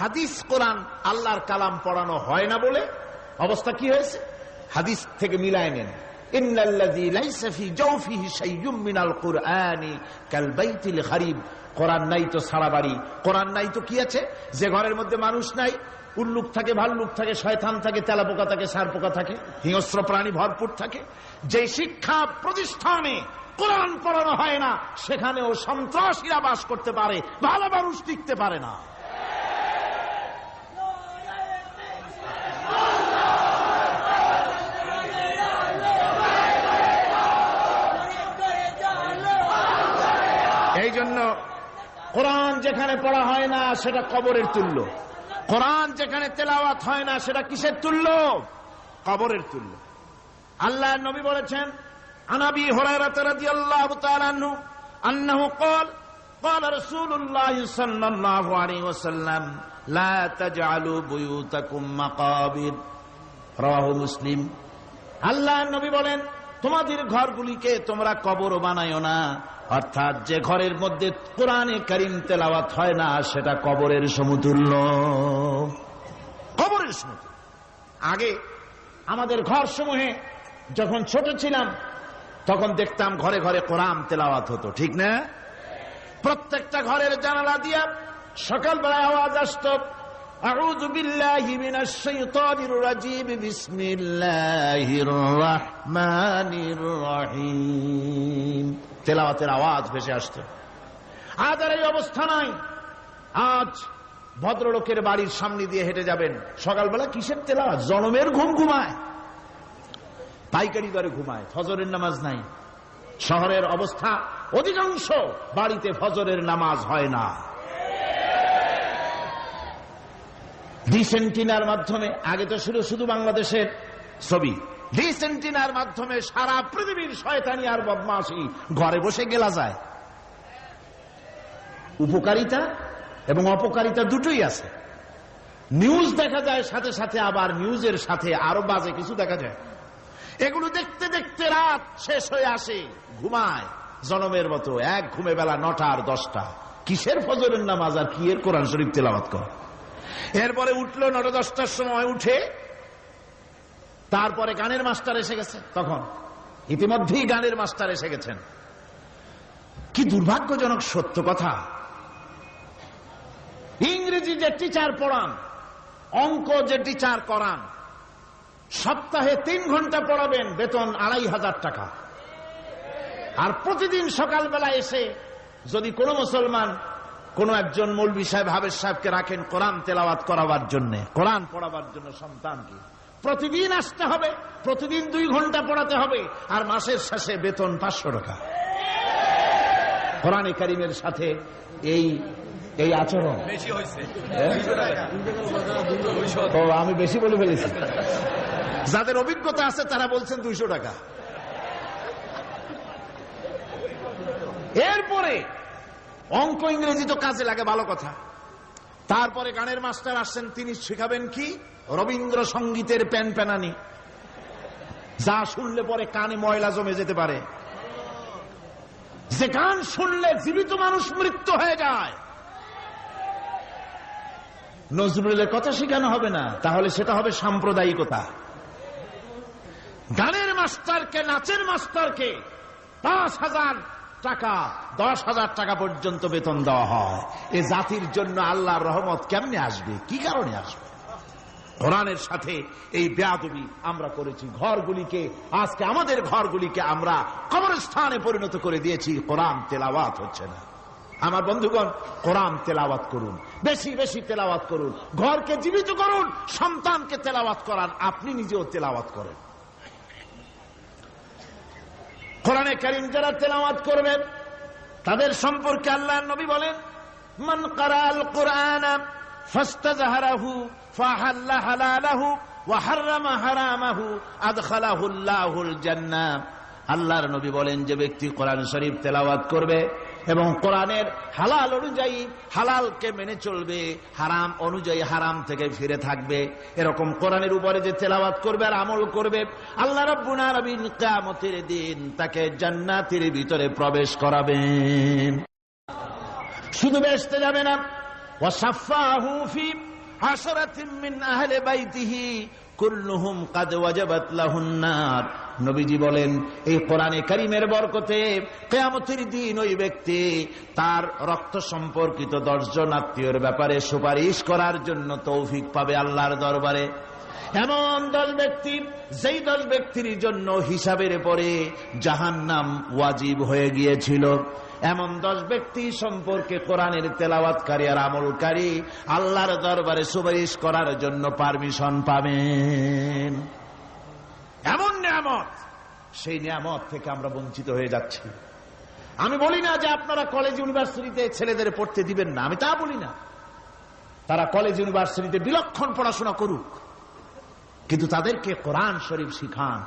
হাদিস, কোরআন, আল্লাহর কালাম পড়ানো হয় না বলে অবস্থা কি হয়েছে? হাদিস থেকে মিলায় নেন, ইন্নাল্লাযী লাইসা ফী জাওফিহি শাইউম মিনাল কুরআনি কাল বাইতিল খারিব। কোরআন নাই তো সারা বাড়ি। কোরআন নাই তো কি আছে? যে ঘরের মধ্যে মানুষ নাই, উল্লুক থাকে, ভাল্লুক থাকে, শয়তান থাকে, তেলাপোকা থাকে, সারপোকা থাকে, হিংস্র প্রাণী ভরপুর থাকে। যে শিক্ষা প্রতিষ্ঠানে কোরআন পড়ানো হয় না, সেখানেও সন্ত্রাসীরা বাস করতে পারে, ভালো মানুষ টিকতে পারে না। এই জন্য কোরআন যেখানে পড়া হয় না সেটা কবরের তুল্য। কোরআন যেখানে তেলাওয়াত হয় না সেটা কিসের তুল্য? কবরের তুল্য। আল্লাহর নবী বলেছেন, আন আবি হুরায়রা রাদিয়াল্লাহু তাআলা আনহু আন্নাহু ক্বাল قال رسول الله صلى الله عليه وسلم لا تجعلوا بيوتكم مقابر رواه মুসলিম। আল্লাহর নবী বলেন, তোমাদের ঘরগুলিকে তোমরা কবর বানায়ো না। অর্থাৎ যে ঘরের মধ্যে কোরআনে কারীম তেলাওয়াত হয় না সেটা কবরের সমতুল্য। কবরের সমতুল্য। আগে আমাদের ঘর সমূহে যখন ছোট ছিলাম তখন দেখতাম ঘরে ঘরে কোরআন তেলাওয়াত হতো, ঠিক না? প্রত্যেকটা ঘরের জানালা দিয়া সকালবেলায় আওয়াজ আসতো, আউযু বিল্লাহি মিনাশ শাইতানির রাজীম, বিসমিল্লাহির রহমানির রহিম, তেলাওয়াতের আওয়াজ ভেসে আসতো। আজ আর এই অবস্থা নাই। আজ ভদ্রলোকের বাড়ির সামনে দিয়ে হেঁটে যাবেন, সকালবেলা কিসের তেলাওয়াত? জনমের ঘুম ঘুমায়, পাইকারি দরে ঘুমায়, ফজরের নামাজ নাই। শহরের অবস্থা, অধিকাংশ বাড়িতে ফজরের নামাজ হয় না। ডিসেন্টিনার মাধ্যমে, আগে তো শুধু বাংলাদেশের ছবি, ডিসেন্টিনার মাধ্যমে সারা পৃথিবীর শয়তানি আর বদমাশি ঘরে বসে গেলা যায়। উপকারিতা এবং অপকারিতা দুটোই আছে। নিউজ দেখা যায়, সাথে সাথে আবার নিউজের সাথে আরো বাজে কিছু দেখা যায়। এগুলো দেখতে দেখতে রাত শেষ হয়ে আসে, ঘুমায় জনমের মতো, এক ঘুমে বেলা 9টা আর 10টা। কিসের ফজরের নামাজ আর কি এর কোরআন শরীফ তেলাওয়াত কর। এরপরে উঠলো 9টা 10টার সময়, উঠে তারপরে গানের মাস্টার এসে গেছে। তখন ইতিমধ্যেই গানের মাস্টার এসে গেছেন। কি দুর্ভাগ্যজনক সত্য কথা, ইংরেজি যে টিচার পড়ান, অঙ্ক যে টিচার করান, সপ্তাহে 3 ঘন্টা পড়াবেন, বেতন 2500 টাকা। আর প্রতিদিন সকালবেলা এসে যদি কোনো মুসলমান কোন একজন মৌলভী সাহেব, হাফেজ সাহেবকে রাখেন কোরআন তেলাওয়াত করাবার জন্য, কোরআন পড়াবার জন্য সন্তানকে, প্রতিদিন আসতে হবে, প্রতিদিন 2 ঘন্টা পড়াতে হবে, আর মাসের শেষে বেতন 500 টাকা। কোরআনে কারীমের সাথে এই আচরণ বেশি হয়েছে। আমি বেশি বলে ফেলেছি। যাদের অভিজ্ঞতা আছে তারা বলছেন 200 টাকা। এরপরে অঙ্ক ইংরেজি তো কাজে লাগে, ভালো কথা। তারপরে গানের মাস্টার আসছেন, তিনি শেখাবেন কি? রবীন্দ্রসঙ্গীতের প্যানপ্যানানি, যা শুনলে পরে কানে ময়লা জমে যেতে পারে, যে গান শুনলে জীবিত মানুষ মৃত্যু হয়ে যায়। নজরুলের কথা শেখানো হবে না, তাহলে সেটা হবে সাম্প্রদায়িকতা। গানের মাস্টারকে, নাচের মাস্টারকে 5,000 টাকা, 10,000 টাকা পর্যন্ত বেতন দেওয়া হয়। এ জাতির জন্য আল্লাহর রহমত কেমনে আসবে? কি কারণে আসবে? কোরআনের সাথে এই বেয়াদবি আমরা করেছি। ঘরগুলিকে, আজকে আমাদের ঘরগুলিকে আমরা কবরস্থানে পরিণত করে দিয়েছি। কোরআন তেলাওয়াত হচ্ছে না। আমার বন্ধুগণ, কোরআন তেলাওয়াত করুন, বেশি বেশি তেলাওয়াত করুন, ঘরকে জীবিত করুন, সন্তানকে তেলাওয়াত করান, আপনি নিজেও তেলাওয়াত করেন। কোরআনে কারীম যারা তেলাওয়াত করবেন তাদের সম্পর্কে আল্লাহর নবী বলেন, মান ক্বারাআল কুরআনা ফাস্তাযহারাহু ফাহাল্লা হালালাহু ওয়া হাররামা হারামাহু আদখালাহুল্লাহুল জান্নাহ। আল্লাহর নবী বলেন, যে ব্যক্তি কোরআন শরীফ তেলাওয়াত করবে এবং কোরআনের হালাল অনুযায়ী হালালকে মেনে চলবে, হারাম অনুযায়ী হারাম থেকে ফিরে থাকবে, এরকম কোরআনের উপরে যে তেলাওয়াত করবে আর আমল করবে, আল্লাহ রাব্বুল আলামিন কিয়ামতের দিন তাকে জান্নাতের ভিতরে প্রবেশ করাবেন। শুধু বেহেশতে যাবে না, ওয়াসাফাহু ফি আশরাতিন মিন আহলি বাইতিহি কুল্লুহুম কাদ ওয়াজাবাত লাহুন নার। নবীজি বলেন, এই কোরআনে কারীমের বরকতে কিয়ামতের দিন ওই ব্যক্তি তার রক্ত সম্পর্কিত 10 জন আত্মীয়ের ব্যাপারে সুপারিশ করার জন্য তৌফিক পাবে আল্লাহর দরবারে। এমন 10 ব্যক্তি, যেই 10 ব্যক্তির জন্য হিসাবের পরে জাহান্নাম ওয়াজিব হয়ে গিয়েছিল, এমন 10 ব্যক্তি সম্পর্কে কোরআনের তেলাওয়াতকারী আর আমলকারী আল্লাহর দরবারে সুপারিশ করার জন্য পারমিশন পাবেন। এমন নিয়ামত, সেই নিয়ামত থেকে আমরা বঞ্চিত হয়ে যাচ্ছি। আমি বলি না যে আপনারা কলেজ ইউনিভার্সিটিতে ছেলেদের পড়তে দিবেন না, আমি তা বলি না। তারা কলেজ ইউনিভার্সিটিতে বিলক্ষণ পড়াশোনা করুক, কিন্তু তাদেরকে কোরআন শরীফ শিখান।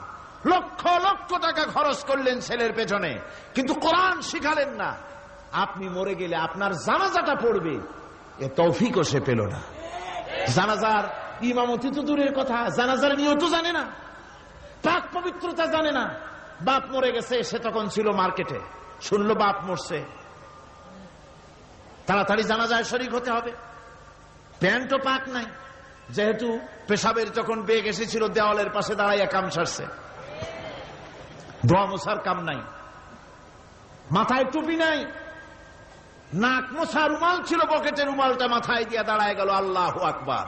লক্ষ লক্ষ টাকা খরচ করলেন ছেলের পেছনে, কিন্তু কোরআন শিখালেন না। আপনি মরে গেলে আপনার জানাজাটা পড়বে, এ তৌফিকও সে পেল না। জানাজার ইমামতি তো দূরের কথা, জানাজার নিয়ত জানে না, পাক পবিত্রতা জানে না। বাপ মরে গেছে, সে তখন ছিল মার্কেটে, শুনলো বাপ মরছে, তাড়াতাড়ি জানাজায় শরীক হতে হবে। প্যান্টও পাক নাই, যেহেতু পেশাবের যখন বেগ এসেছিল দেওয়ালের পাশে দাঁড়াইয়া কাম সারছে, দোয়া মোছার কাম নাই, মাথায় টুপি নাই, নাক মোছা রুমাল ছিল পকেটে, রুমালটা মাথায় দিয়া দাঁড়ায় গেল। আল্লাহু আকবার।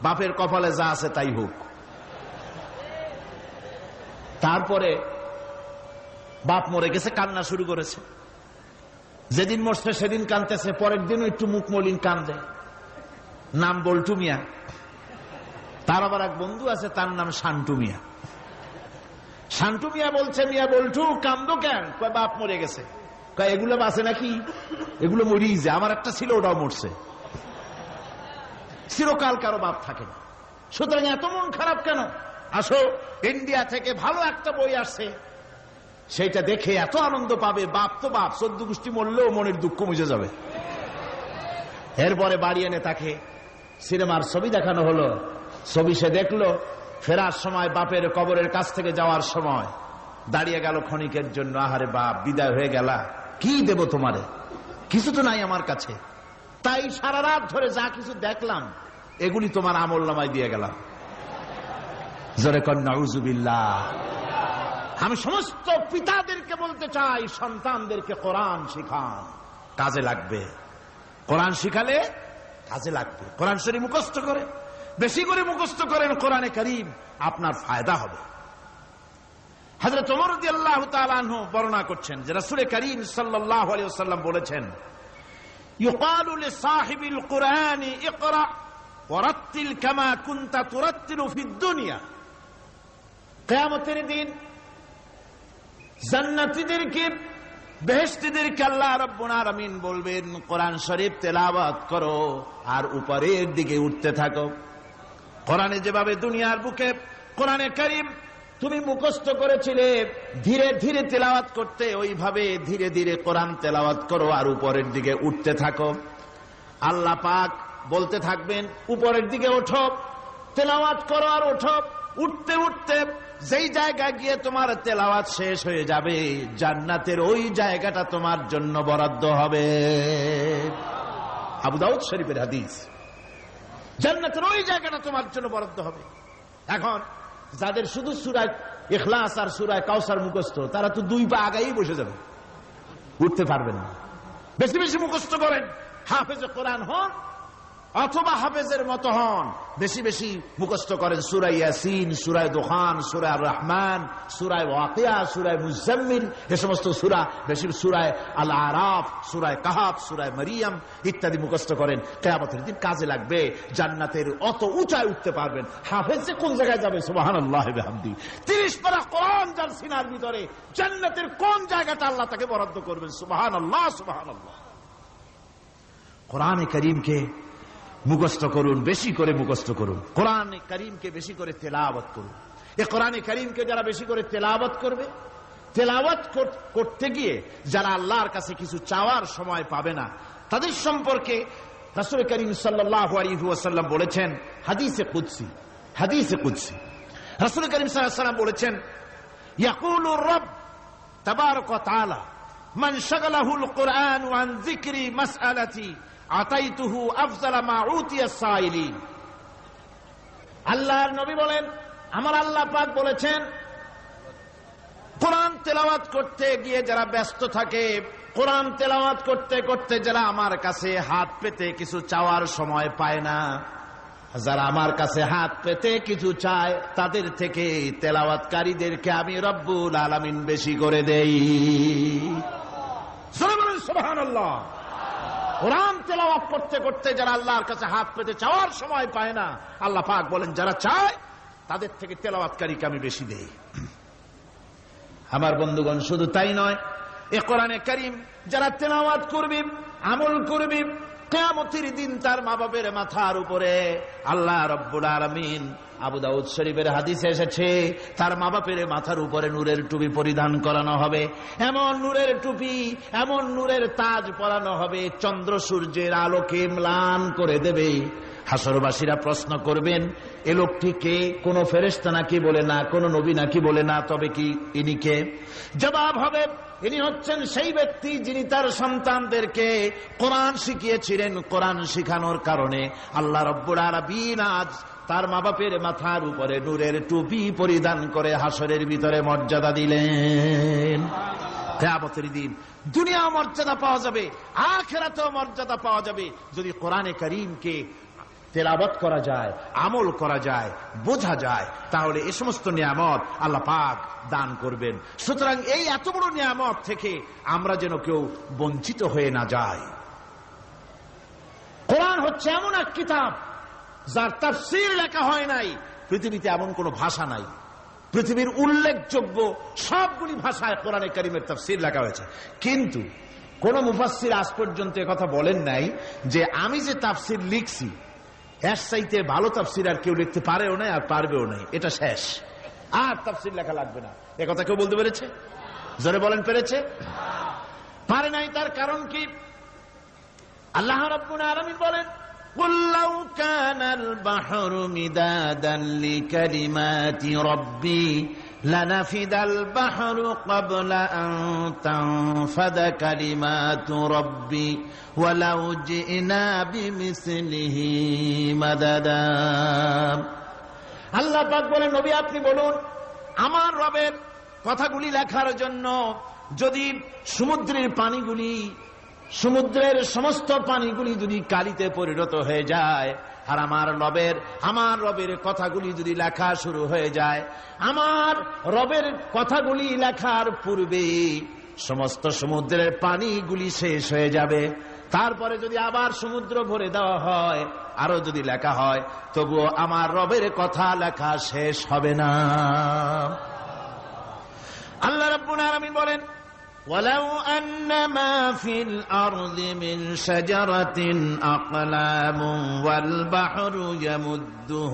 বাপের কপালে যা আছে তাই হোক। তারপরে বাপ মরে গেছে, কান্না শুরু করেছে। যেদিন মরছে সেদিন কানতেছে, পরের দিনও একটু মুখ মলিন কান্দে। নাম বল্টু মিয়া। তার আবার এক বন্ধু আছে, তার নাম শান্টু মিয়া। শান্টু মিয়া বলছে, মিয়া বল্টু কান্দো কেন? কয় বাপ মরে গেছে। কয় এগুলো বাঁচে নাকি? এগুলো মরিই যায়, আমার একটা ছিল ওটাও মরছে। চিরকাল কারো বাপ থাকে না, সুতরাং এত মন খারাপ কেন? আসো, ইন্ডিয়া থেকে ভালো একটা বই আসছে, সেইটা দেখে এত আনন্দ পাবে। বাপ তো বাপ, 14 গোষ্ঠী মরলেও মনের দুঃখ মুছে যাবে। এরপরে বাড়ি এনে তাকে সিনেমার ছবি দেখানো হলো। ছবি সে দেখলো, ফেরার সময় বাপের কবরের কাছ থেকে যাওয়ার সময় দাঁড়িয়ে গেল ক্ষণিকের জন্য। আহারে বাপ, বিদায় হয়ে গেলা, কি দেব তোমারে? কিছু তো নাই আমার কাছে, তাই সারা রাত ধরে যা কিছু দেখলাম এগুলি তোমার আমল নামায় দিয়ে গেলাম। জোরে কর নাউজুবিল্লাহ। আমি সমস্ত পিতাদেরকে বলতে চাই, সন্তানদেরকে কোরআন শিখান, কাজে লাগবে। কোরআন শিখালে কাজে লাগবে। কোরআন শরীফ মুখস্থ করে, বেশি করে মুখস্থ করেন কোরআনে কারীম, আপনার ফায়দা হবে। হযরত ওমর রাদিয়াল্লাহু তাআলা আনহু বর্ণনা করছেন যে রাসূল কারীম সাল্লাল্লাহু আলাইহি ওয়াসাল্লাম বলেছেন, ইউকালু লিসাহিবিল কুরআনি ইকরা ওয়ারাত্তিল কামা কুনতা তুরাত্তিলু ফিদ দুনিয়া। কিয়ামতের দিন জান্নাতীদেরকে, বেহেশতীদেরকে আল্লাহ রাব্বুল আলামিন বলবেন, কোরআন শরীফ তেলাওয়াত করো আর উপরের দিকে উঠতে থাকো। কোরআনে যেভাবে দুনিয়ার বুকে কোরআনে কারীম তুমি মুখস্থ করেছিলে, ধীরে ধীরে তেলাওয়াত করতে, ওইভাবে ধীরে ধীরে কোরআন তেলাওয়াত করো আর উপরের দিকে উঠতে থাকো। আল্লাহ পাক বলতে থাকবেন, উপরের দিকে ওঠো, তেলাওয়াত করো আর ওঠো। উঠতে উঠতে যেই জায়গায় গিয়ে তোমার তেলাওয়াত শেষ হয়ে যাবে, জান্নাতের ওই জায়গাটা তোমার জন্য বরাদ্দ হবে। আবু দাউদ শরীফের হাদিস। জান্নাতের ওই জায়গাটা তোমার জন্য বরাদ্দ হবে। এখন যাদের শুধু সূরা ইখলাস আর সূরা কাউসার মুখস্থ, তারা তো 2 পা আগাই বসে যাবে, উঠতে পারবেন না। বেশি বেশি মুখস্থ করেন, হাফেজে কোরআন হন অথবা হাফেজের মতো হন। বেশি বেশি মুখস্থ করেন সূরা ইয়াসিন, সূরা দুখান, সূরা আর রহমান, সূরা ওয়াকিয়া, সূরা মুজাম্মিল, এই সমস্ত সূরা, বেশি সূরা আল আরাফ, সূরা কাহাফ, সূরা মারিয়াম ইত্যাদি মুখস্থ করেন। কিয়ামতের দিন কাজে লাগবে। জান্নাতের অত উঁচায় উঠতে পারবেন। হাফেজ যে কোন জায়গায় যাবে, সুবহানাল্লাহ ওয়া বিহামদি। 30 পারা কোরআন যার সিনার ভিতরে, জান্নাতের কোন জায়গাটা আল্লাহ তাকে বরাদ্দ করবেন। সুবহানাল্লাহ, সুবহানাল্লাহ। কোরআনে কারীমকে মুখস্থ করুন, বেশি করে মুখস্থ করুন। কোরআনে কারীমকে বেশি করে তেলাওয়াত করুন। এই কোরআনে কারীমকে যারা বেশি করে তেলাওয়াত করবে, তেলাওয়াত করতে গিয়ে যারা আল্লাহর কাছে কিছু চাওয়ার সময় পাবে না, তাদের সম্পর্কে রাসূল কারীম সাল্লাল্লাহু আলাইহি ওয়াসাল্লাম বলেছেন হাদিসে কুদসি। হাদিসে কুদসি রাসূল কারীম সাল্লাল্লাহু আলাইহি ওয়াসাল্লাম বলেছেন, ইয়াকুলু রাব তাবারাকা ওয়া তাআলা মান শাগালাহুল কুরআন আন যিকরি মাসআলাতি আতাইতুহু আফজালা মা উতিয়াস সাইলিন। আল্লাহর নবী বলেন, আমার আল্লাহ পাক বলেছেন, কোরআন তেলাওয়াত করতে গিয়ে যারা ব্যস্ত থাকে, কোরআন তেলাওয়াত করতে করতে যারা আমার কাছে হাত পেতে কিছু চাওয়ার সময় পায় না, যারা আমার কাছে হাত পেতে কিছু চায়, তাদের থেকে তেলাওয়াতকারীদেরকে আমি রব্বুল আলামিন বেশি করে দেই। সুবহানাল্লাহ। কোরআন তেলাওয়াত করতে করতে যারা আল্লাহর কাছে হাত পেতে চাওয়ার সময় পায় না, আল্লাহ পাক বলেন যারা চায় তাদের থেকে তেলাওয়াতকারীকে আমি বেশি দেই। আমার বন্ধুগণ, শুধু তাই নয়, এই কোরআনে কারীম যারা তেলাওয়াত করবে, আমল করবে, কিয়ামতের দিন তার মা বাপের মাথার উপরে আল্লাহ রাব্বুল আলামিন, আবু দাউদ শরীফের হাদিসে এসেছে, তার মা বাপের মাথার উপরে নূরের টুপি পরিধান করানো হবে। এমন নূরের টুপি, এমন নূরের তাজ পরানো হবে, চন্দ্র সূর্যের আলোকে ম্লান করে দেবে। হাসরবাসীরা প্রশ্ন করবেন, এ লোকটি কে? কোন ফেরেশতা নাকি? বলে না। কোন নবী নাকি? বলে না। তবে কি ইনি কে? জবাব হবে, ইনি হচ্ছেন সেই ব্যক্তি যিনি তার সন্তানদেরকে কোরআন শিখিয়েছিলেন। কোরআন শিখানোর কারণে আল্লাহ রাব্বুল আলামিন আজ তার মা বাপের মাথার উপরে নূরের টুপি পরিধান করে হাসরের ভিতরে মর্যাদা দিলেন। কিয়ামতের দিন দুনিয়া মর্যাদা পাওয়া যাবে, আখিরাতেও মর্যাদা পাওয়া যাবে যদি কোরআনে কারীমকে তেলাওয়াত করা যায়, আমল করা যায়, বোঝা যায়, তাহলে এই সমস্ত নিয়ামত আল্লাহ পাক দান করবেন। সুতরাং এই এত বড় নিয়ামত থেকে আমরা যেন কেউ বঞ্চিত হয়ে না যায়। কোরআন হচ্ছে এমন এক কিতাব যার তাফসীর লেখা হয় নাই। পৃথিবীতে এমন কোন ভাষা নাই, পৃথিবীর উল্লেখযোগ্য সবগুলি ভাষায় কোরআনে কারীমের তাফসীর লেখা হয়েছে, কিন্তু কোন মুফাসসির আজ পর্যন্ত কথা বলেন নাই যে আমি যে তাফসীর লিখছি এর চাইতে ভালো তাফসীর আর কেউ লিখতে পারেও না, আর পারবেও নাই। এটা শেষ, আর তাফসীর লেখা লাগবে না। এ কথা কেউ বলতে পেরেছে? জোরে বলেন, পেরেছে? পারে নাই। তার কারণ কি? আল্লাহ রাব্বুল আলামিন বলেন, قُلْ لَوْ كَانَ الْبَحْرُ مِدَادًا لِكَلِمَاتِ رَبِّي لَنَفِدَ الْبَحْرُ قَبْلَ أَن تَنفَدَ كَلِمَاتُ رَبِّي وَلَوْ جِئْنَا بِمِثْلِهِ مَدَدًا। আল্লাহ পাক বলেন, নবী আপনি বলুন, আমার রবের কথাগুলি লেখার জন্য যদি সমুদ্রের পানিগুলি, সমুদ্রের সমস্ত পানিগুলি যদি কালিতে পরিণত হয়ে যায়, আর আমার রবের কথাগুলি যদি লেখা শুরু হয়ে যায়, আমার রবের কথাগুলি লেখার পূর্বে সমস্ত সমুদ্রের পানিগুলি শেষ হয়ে যাবে। তারপরে যদি আবার সমুদ্র ভরে দেওয়া হয়, আরো যদি লেখা হয়, তবুও আমার রবের কথা লেখা শেষ হবে না। আল্লাহ রাব্বুল আলামিন বলেন, وَلَوْ أَنَّ مَا فِي الْأَرْضِ مِنْ شَجَرَةٍ أَقْلَامٌ وَالْبَحْرُ يَمُدُّهُ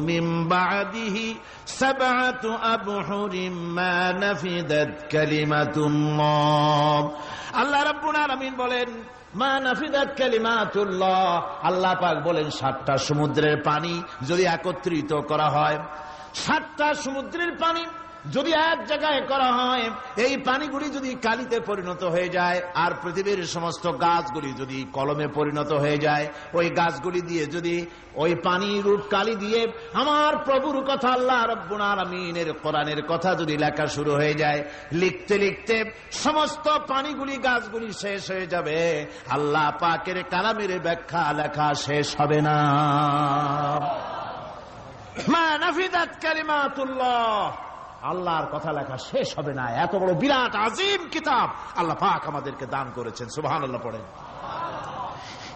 مِنْ بَعْدِهِ سَبْعَةُ أَبْحُرٍ مَا نَفِدَتْ كَلِمَةُ اللَّهِ। আল্লাহ রাব্বুল আলামিন বলেন, মা নাফিদাত কালিমাতুল্লাহ। আল্লাহ পাক বলেন, 7টা সমুদ্রের পানি যদি একত্রিত করা হয়, 7টা সমুদ্রের পানি যদি এক জায়গায় করা হয়, এই পানিগুলি যদি কালিতে পরিণত হয়ে যায়, আর পৃথিবীর সমস্ত গাছগুলি যদি কলমে পরিণত হয়ে যায়, ওই গাছগুলি দিয়ে যদি ওই পানি রূপ কালি দিয়ে আমার প্রভুর কথা, আল্লাহ রাব্বুল আলামিনের কোরআনের কথা যদি লেখা শুরু হয়ে যায়, লিখতে লিখতে সমস্ত পানিগুলি, গাছগুলি শেষ হয়ে যাবে, আল্লাহ পাকের কালামের ব্যাখ্যা লেখা শেষ হবে না। মা নাফিদাত কালিমাতুল্লাহ, আল্লাহর কথা লেখা শেষ হবে না। এত বড় বিরাট আজিম কিতাব আল্লাহ পাক আমাদেরকে দান করেছেন। সুবহানাল্লাহ পড়েন।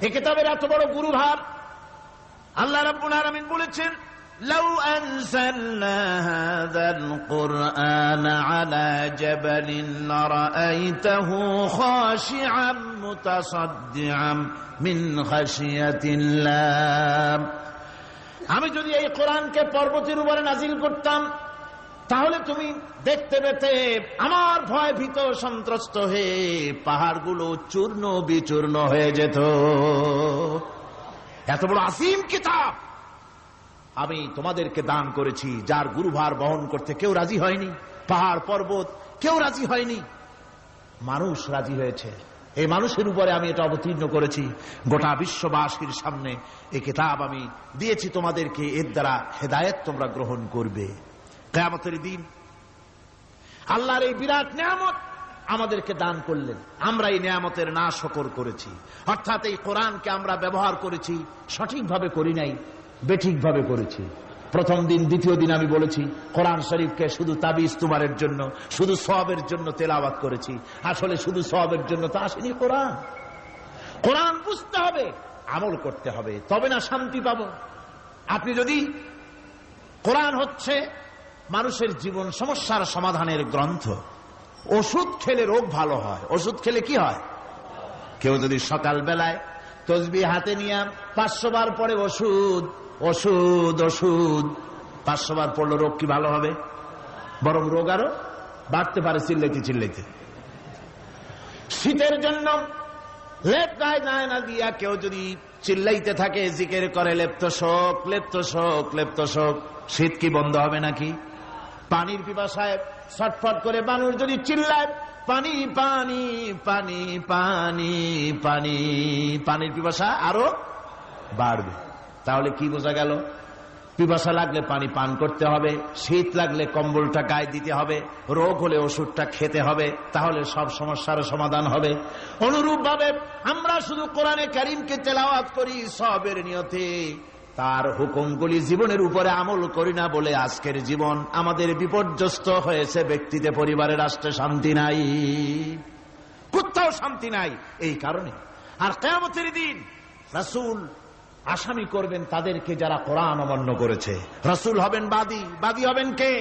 এই কিতাবের এত বড় গুরুভার আল্লাহ রাব্বুল আলামিন বলেছেন, লাউ আনজালনা হাযাল কুরআন আলা জাবালিন লারাআইতাহু খাশিআম মুতাসাদ্দিআম মিন খাশিয়াতিল্লাহ। আমি যদি এই কোরআনকে পর্বতের উপরে নাজিল করতাম, তাহলে তুমি দেখতে পেতে আমার ভয় ভীত সন্ত্রস্ত হয়ে পাহাড়গুলো চূর্ণ বিচূর্ণ হয়ে যেত। এত বড় আসিম কিতাব আমি তোমাদেরকে দান করেছি, যার গুরুভার বহন করতে কেউ রাজি হয়নি। পাহাড় পর্বত কেউ রাজি হয়নি, মানুষ রাজি হয়েছে। এই মানুষের উপরে আমি এটা অবতীর্ণ করেছি। গোটা বিশ্ববাসীর সামনে এই কিতাব আমি দিয়েছি তোমাদেরকে, এর দ্বারা হেদায়েত তোমরা গ্রহণ করবে। কিয়ামতের দিন আল্লাহর এই বিরাট নিয়ামত আমাদেরকে দান করলেন, আমরা এই নিয়ামতের নাশকর করেছি। অর্থাৎ এই কোরআনকে আমরা ব্যবহার করেছি, সঠিকভাবে করি নাই, বেঠিকভাবে করেছি। প্রথম দিন, দ্বিতীয় দিন আমি বলেছি কোরআন শরীফকে শুধু তাবিজ তুমারের জন্য, শুধু সওয়াবের জন্য তেলাওয়াত করেছি। আসলে শুধু সওয়াবের জন্য তো আসেনি কোরআন। কোরআন বুঝতে হবে, আমল করতে হবে, তবে না শান্তি পাবো। আপনি যদি, কোরআন হচ্ছে মানুষের জীবন সমস্যার সমাধানের গ্রন্থ। ওষুধ খেলে রোগ ভালো হয়। ওষুধ খেলে কি হয়? কেউ যদি সকাল বেলায় তসবিহ হাতে নিয়ে 500 বার পরে ওষুধ ওষুধ ওষুধ, 500 বার পড়লো রোগ কি ভালো হবে? বরং রোগ আরো বাড়তে পারে চিল্লাইতে চিল্লাইতে। শীতের জন্য লেপ গায়ে যায় না দিয়া কেউ যদি চিল্লাইতে থাকে, জিকির করে লেপ্ত শোক লেপ্ত শোক লেপ্ত শোক, শীত কি বন্ধ হবে নাকি? পানির পিপাসায় ছটফট করে মানুষ যদি চিল্লায় পানি পানি পানি পানি পানি, পানির পিপাসা আরো বাড়বে। তাহলে কি বোঝা গেল? পিপাসা লাগলে পানি পান করতে হবে, শীত লাগলে কম্বলটা গায়ে দিতে হবে, রোগ হলে ওষুধটা খেতে হবে, তাহলে সব সমস্যার সমাধান হবে। অনুরূপ ভাবে আমরা শুধু কোরআনে কারীমকে তেলাওয়াত করি সবের নিয়তে, তার হুকুমগুলি জীবনের উপরে আমল করি না বলে আজকের জীবন আমাদের বিপর্যস্ত হয়েছে। ব্যক্তিতে, পরিবারে, রাষ্ট্রে শান্তি নাই, কোথাও শান্তি নাই এই কারণে। আর কিয়ামতের দিন রাসূল আসামি করবেন তাদেরকে যারা কোরআন অমান্য করেছে। রাসূল হবেন বাদী। বাদী হবেন কে?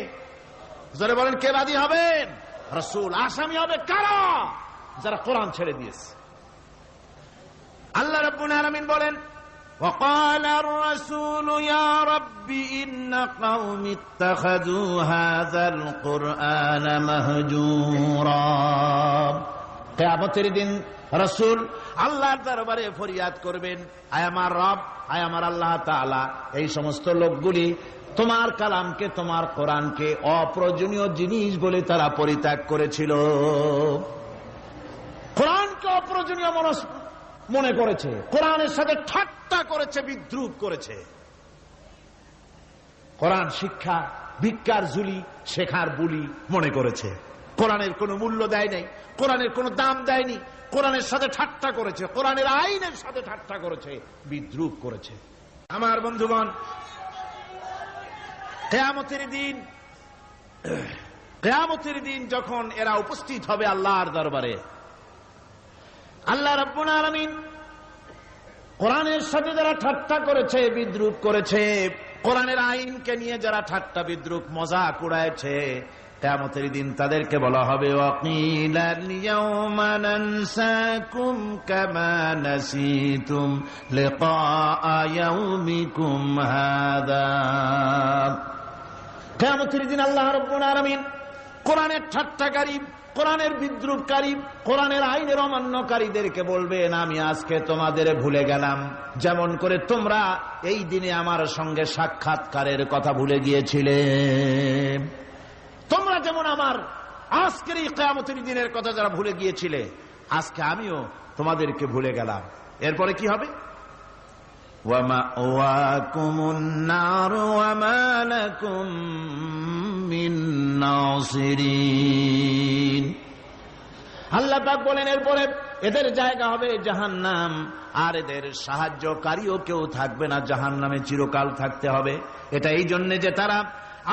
যারা বলেন কে বাদী হবেন? রাসূল। আসামি হবে কারা? যারা কোরআন ছেড়ে দিয়েছে। আল্লাহ রাব্বুল আলামিন বলেন وقال الرسول يا رب إن قوم اتخذوا هذا القرآن مهجورا। কিয়ামতের দিন রাসূল আল্লাহর দরবারে ফরিয়াদ করবেন, আয় আমার রব, আয় আমার আল্লাহ তাআলা, এই সমস্ত লোকগুলি তোমার কালামকে, তোমার কোরআনকে অপ্রয়োজনীয় জিনিস বলে তারা পরিত্যাগ করেছিল। কোরআনকে অপ্রয়োজনীয় মনে করেছে, কোরআনের সাথে ঠাট্টা করেছে, বিদ্রুপ করেছে। কোরআন শিক্ষা ভিক্ষার ঝুলি, শেখার বুলি মনে করেছে। কোরআনের কোনো মূল্য দেয় নাই, কোরআনের কোনো দাম দেয়নি, কোরআনের সাথে ঠাট্টা করেছে, কোরআনের আইনের সাথে ঠাট্টা করেছে, বিদ্রুপ করেছে। আমার বন্ধুগণ, কিয়ামতের দিন যখন এরা উপস্থিত হবে আল্লাহর দরবারে, আল্লাহ রাব্বুল আলামিন কোরআনের সাথে যারা ঠাট্টা করেছে, বিদ্রুপ করেছে, কোরআনের আইনকে নিয়ে যারা ঠাট্টা বিদ্রুপ মজাক উড়াইছে, কিয়ামতের দিন তাদেরকে বলা হবে ওয়াকিলাল ইয়াওমা নানসাকুম কামা নাসিতুম লিকা ইয়াউমিকুম হাযা। কিয়ামতের দিন আল্লাহ রাব্বুল আলামিন কোরআনের ঠাট্টাকারী, কোরআনের বিদ্রুপকারী, কোরআনের আইনের অমান্যকারীদেরকে বলবেন আমি আজকে তোমাদের ভুলে গেলাম, যেমন করে তোমরা এই দিনে আমার সঙ্গে সাক্ষাৎকারের কথা ভুলে গিয়েছিলে। তোমরা যেমন আমার আজকের এই কিয়ামতের দিনের কথা যারা ভুলে গিয়েছিলে, আজকে আমিও তোমাদেরকে ভুলে গেলাম। এরপরে কি হবে? ওয়ামাওয়াকুমুন নার ওয়ামা লাকুম মিন নাসিরিন। আল্লাহ পাক বলেন এরপরে এদের জায়গা হবে জাহান্নাম, আর এদের সাহায্যকারীও কেউ থাকবে না, জাহান্নামে চিরকাল থাকতে হবে। এটা এই জন্য যে তারা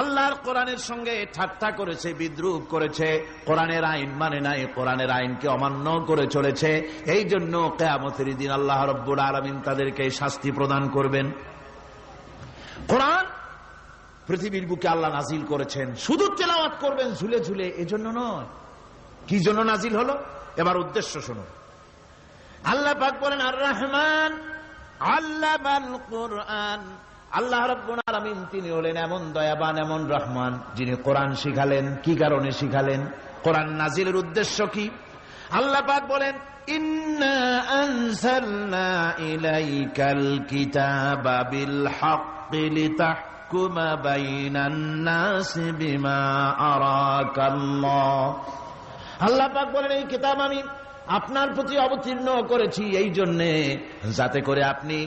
আল্লাহর কোরআনের সঙ্গে ঠাট্টা করেছে, বিদ্রুপ করেছে, কোরআনের আইন মানে নাই, কোরআনের আইনকে অমান্য করে চলেছে। এই জন্য কিয়ামতের দিন আল্লাহ রাব্বুল আলামিন তাদেরকে শাস্তি প্রদান করবেন। কোরআন পৃথিবীর বুকে আল্লাহ নাজিল করেছেন, শুধু তেলাওয়াত করবেন ঝুলে ঝুলে, এজন্য নয়। কি জন্য নাজিল হলো? এবার উদ্দেশ্য শুনুন। আল্লাহ পাক বলেন আর রহমান আল্লামাল কোরআন। আল্লাহ রাব্বুল আলামিন তিনি হলেন এমন দয়াবান, এমন রহমান, যিনি কোরআন শিখালেন। কি কারণে শিখালেন? কোরআন নাজিলের উদ্দেশ্য কি? আল্লাহ পাক বলেন ইন্না আনজালনা ইলাইকাল কিতাবা বিল হাক্কি লিতাহকুমা বাইনান নাসি বিমা আরাকাল্লাহ। আল্লাহ পাক বলেন এই কিতাব আমি আপনার প্রতি অবতীর্ণ করেছি এই জন্যে যাতে করে আপনি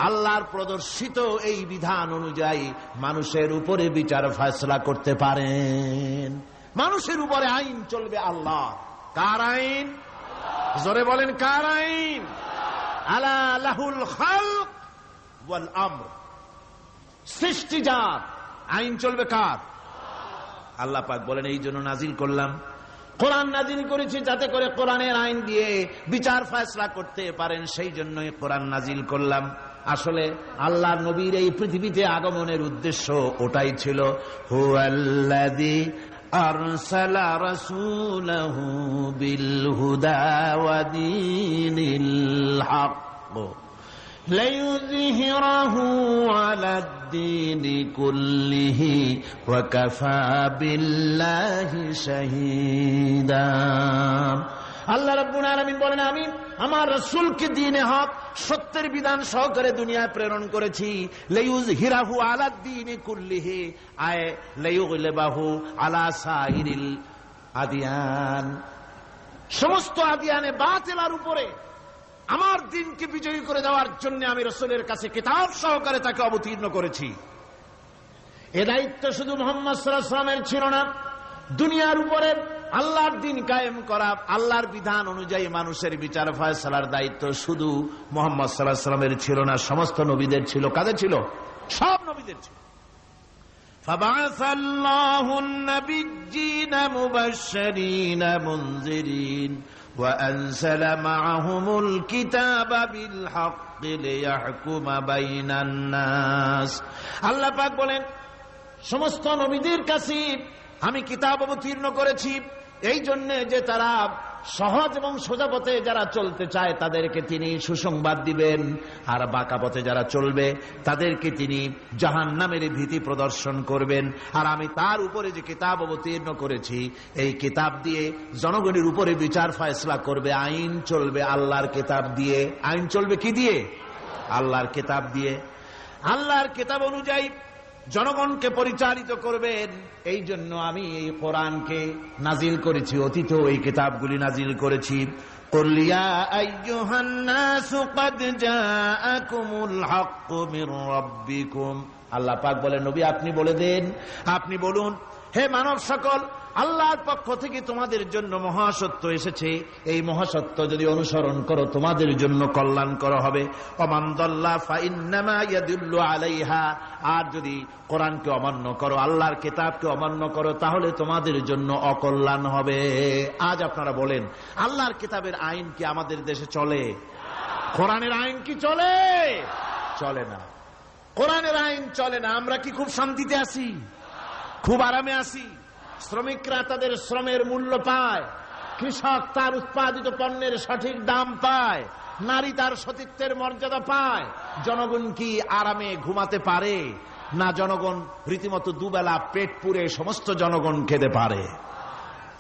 আল্লাহর প্রদর্শিত এই বিধান অনুযায়ী মানুষের উপরে বিচার ফয়সালা করতে পারেন। মানুষের উপরে আইন চলবে আল্লাহ। কার আইন? জোরে বলেন কার আইন? আলা লাহুল খালক ওয়াল আমর। সৃষ্টিজাত আইন চলবে কার? আল্লাহ পাক বলেন এই জন্য নাজিল করলাম, কোরআন নাজিল করেছি যাতে করে কোরআনের আইন দিয়ে বিচার ফয়সালা করতে পারেন, সেই জন্যই কোরআন নাজিল করলাম। আসলে আল্লাহর নবীর এই পৃথিবীতে আগমনের উদ্দেশ্য ওটাই ছিল। হুয়াল্লাযী আরসালা রাসূলাহু বিল হুদা ওয়া দীনিল হক লাইয়ুযহিরাহু আলাদ-দীনি কুল্লিহি ওয়া কাফা বিল্লাহি শাহীদা। আল্লাহ রাব্বুল আলামিন বলেন, আমি আমার রাসূলকে দ্বীনে হক সত্যের বিধান সহকারে দুনিয়ায় প্রেরণ করেছি। লাইয়ুযহিরাহু আলাদ-দীনি কুল্লিহি আয় লাইয়ুগলিবাহু আলা সাইরিল আদিয়ান, সমস্ত আদিয়ানে বাতিলের উপরে আমার দ্বীনকে বিজয়ী করে দেওয়ার জন্য আমি রাসূলের কাছে কিতাব সহকারে তাকে অবতীর্ণ করেছি। এ দায়িত্ব শুধু মুহাম্মদ সাল্লাল্লাহু আলাইহি ওয়াসাল্লামের ছিল না, দুনিয়ার উপরে আল্লাহর দ্বীন কায়েম করা, আল্লাহর বিধান অনুযায়ী মানুষের বিচার ফয়সালার দায়িত্ব শুধু মুহাম্মদ সাল্লাল্লাহু আলাইহি ওয়াসাল্লামের ছিল না, সমস্ত নবীদের ছিল। কাদের ছিল? সব নবীদের ছিল। فبعث الله النبيين مبشرين منذرين وأنزل معهم الكتاب بالحق ليحكم بين الناس। আল্লাহ পাক বলেন, সমস্ত নবীদের কাছে আমি কিতাব অবতীর্ণ করেছি এই জন্য যে তারা সহজ এবং সোজা পথে যারা চলতে চায় তাদেরকে তিনি সুসংবাদ দিবেন, আর বাঁকা পথে যারা চলবে তাদেরকে তিনি জাহান্নামের ভীতি প্রদর্শন করবেন। আর আমি তার উপরে যে কিতাব অবতীর্ণ করেছি এই কিতাব দিয়ে জনগণের উপরে বিচার ফয়সলা করবে, আইন চলবে আল্লাহর কিতাব দিয়ে। আইন চলবে কি দিয়ে? আল্লাহর কিতাব দিয়ে। আল্লাহর কিতাব অনুযায়ী জনগণকে পরিচালিত করবেন। এই জন্য আমি এই কোরআনকে নাজিল করেছি, অতীত এই কিতাবগুলি নাজিল করেছি। কুল ইয়া আইয়ুহান নাসু ক্বাদ জাআকুমুল হাক্কু মির রাব্বিকুম। আল্লাহ পাক বলেন, নবী আপনি বলে দেন, আপনি বলুন, হে মানব সকল, আল্লাহর পক্ষ থেকে তোমাদের জন্য মহাসত্য এসেছে, এই মহাসত্য যদি অনুসরণ করো তোমাদের জন্য কল্যাণকর হবে। ওমান দাল্লা ফাইন্নামা ইয়াদুল্লু আলাইহা, আর যদি কোরআনকে অমান্য করো, আল্লাহর কিতাবকে অমান্য করো, তাহলে তোমাদের জন্য অকল্যাণ হবে। আজ আপনারা বলেন, আল্লাহর কিতাবের আইন কি আমাদের দেশে চলে? কোরআনের আইন কি চলে? চলে না। কোরআনের আইন চলে না। আমরা কি খুব শান্তিতে আছি? খুব আরামে আছি? শ্রমিকরা তাদের শ্রমের মূল্য পায়, কৃষক তার উৎপাদিত পণ্যের সঠিক দাম পায়, নারী তার সতীত্বের মর্যাদা পায়। জনগণ কি আরামে ঘুমাতে পারে? না, জনগণ রীতিমতো দুবেলা পেট পুরে সমস্ত জনগণ খেতে পারে।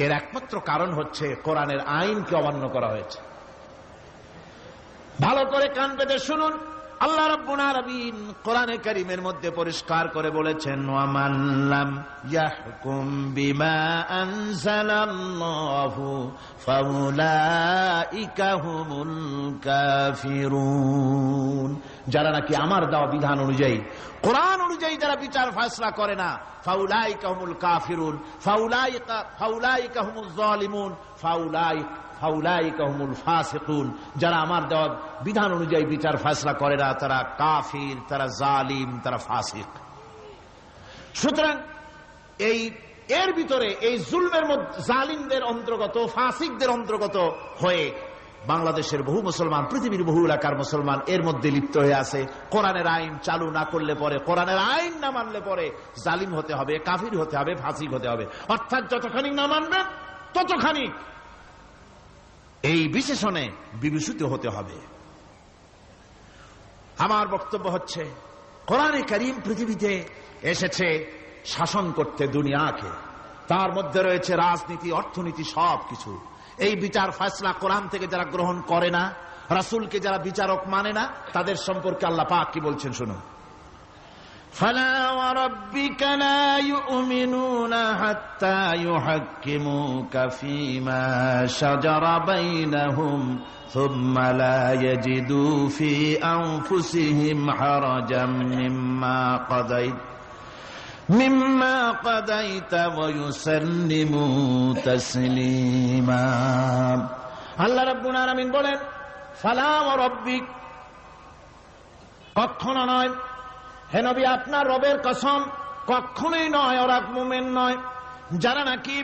এর একমাত্র কারণ হচ্ছে কোরআনের আইনকে অমান্য করা হয়েছে। ভালো করে কান পেতে শুনুন, আল্লাহ রাব্বুল আলামিন কোরআনে কারীমের মধ্যে পরিষ্কার করে বলেছেন, ওয়ামান লাম ইয়াহকুম বিমা আনজালাল্লাহু ফাউলাইকা হুমুল কাফিরুন। যারা নাকি আমার দেওয়া বিধান অনুযায়ী, কোরআন অনুযায়ী যারা বিচার ফয়সালা করে না, ফাউলাইকা হুমুল কাফিরুন, ফাউলাইকা হুমুজ জালিমুন, ফাউলাইকা হুমুল ফাসিকুন। যারা আমার দেওয়া বিধান অনুযায়ী বিচার ফয়সালা করে না তারা কাফির, তারা জালিম, তারা ফাসিক। সুতরাং এর ভিতরে এই জুলমের মধ্যে জালিমদের অন্তর্গত, ফাসিকদের অন্তর্গত হয়ে বাংলাদেশের বহু মুসলমান, পৃথিবীর বহু এলাকার মুসলমান এর মধ্যে লিপ্ত হয়ে আছে। কোরআনের আইন চালু না করলে পরে, কোরআনের আইন না মানলে পরে জালিম হতে হবে, কাফির হতে হবে, ফাসিক হতে হবে। অর্থাৎ যতখানি না মানবে ততখানি এই বিশেষণে বিভূষিত হতে হবে। আমার বক্তব্য হচ্ছে, কোরআনে কারীম পৃথিবীতে এসেছে শাসন করতে দুনিয়াকে। তার মধ্যে রয়েছে রাজনীতি, অর্থনীতি, সবকিছু। এই বিচার ফয়সালা কোরআন থেকে যারা গ্রহণ করে না, রাসূলকে যারা বিচারক মানে না, তাদের সম্পর্কে আল্লাহ পাক কি বলছেন শুনুন। ফালা ওয়া রাব্বিকা লা ইউমিনুনা হাত্তা ইউহাক্কিমুকা ফীমা শাজারা বাইনাহুম সুম্মা লা ইয়াজিদু ফী আনফুসিহিম হারাজাম মিম্মা কাদাইতা ওয়া ইউসাল্লিমু তাসলিমা। আল্লাহ রাব্বুল আলামিন বলেন, ফালা ওয়া রাব্বিক, কখনো নয় হে নবী, আপনার রবের কসম, কখনোই নয়। ওরা মুমিন নয় যারা নাকি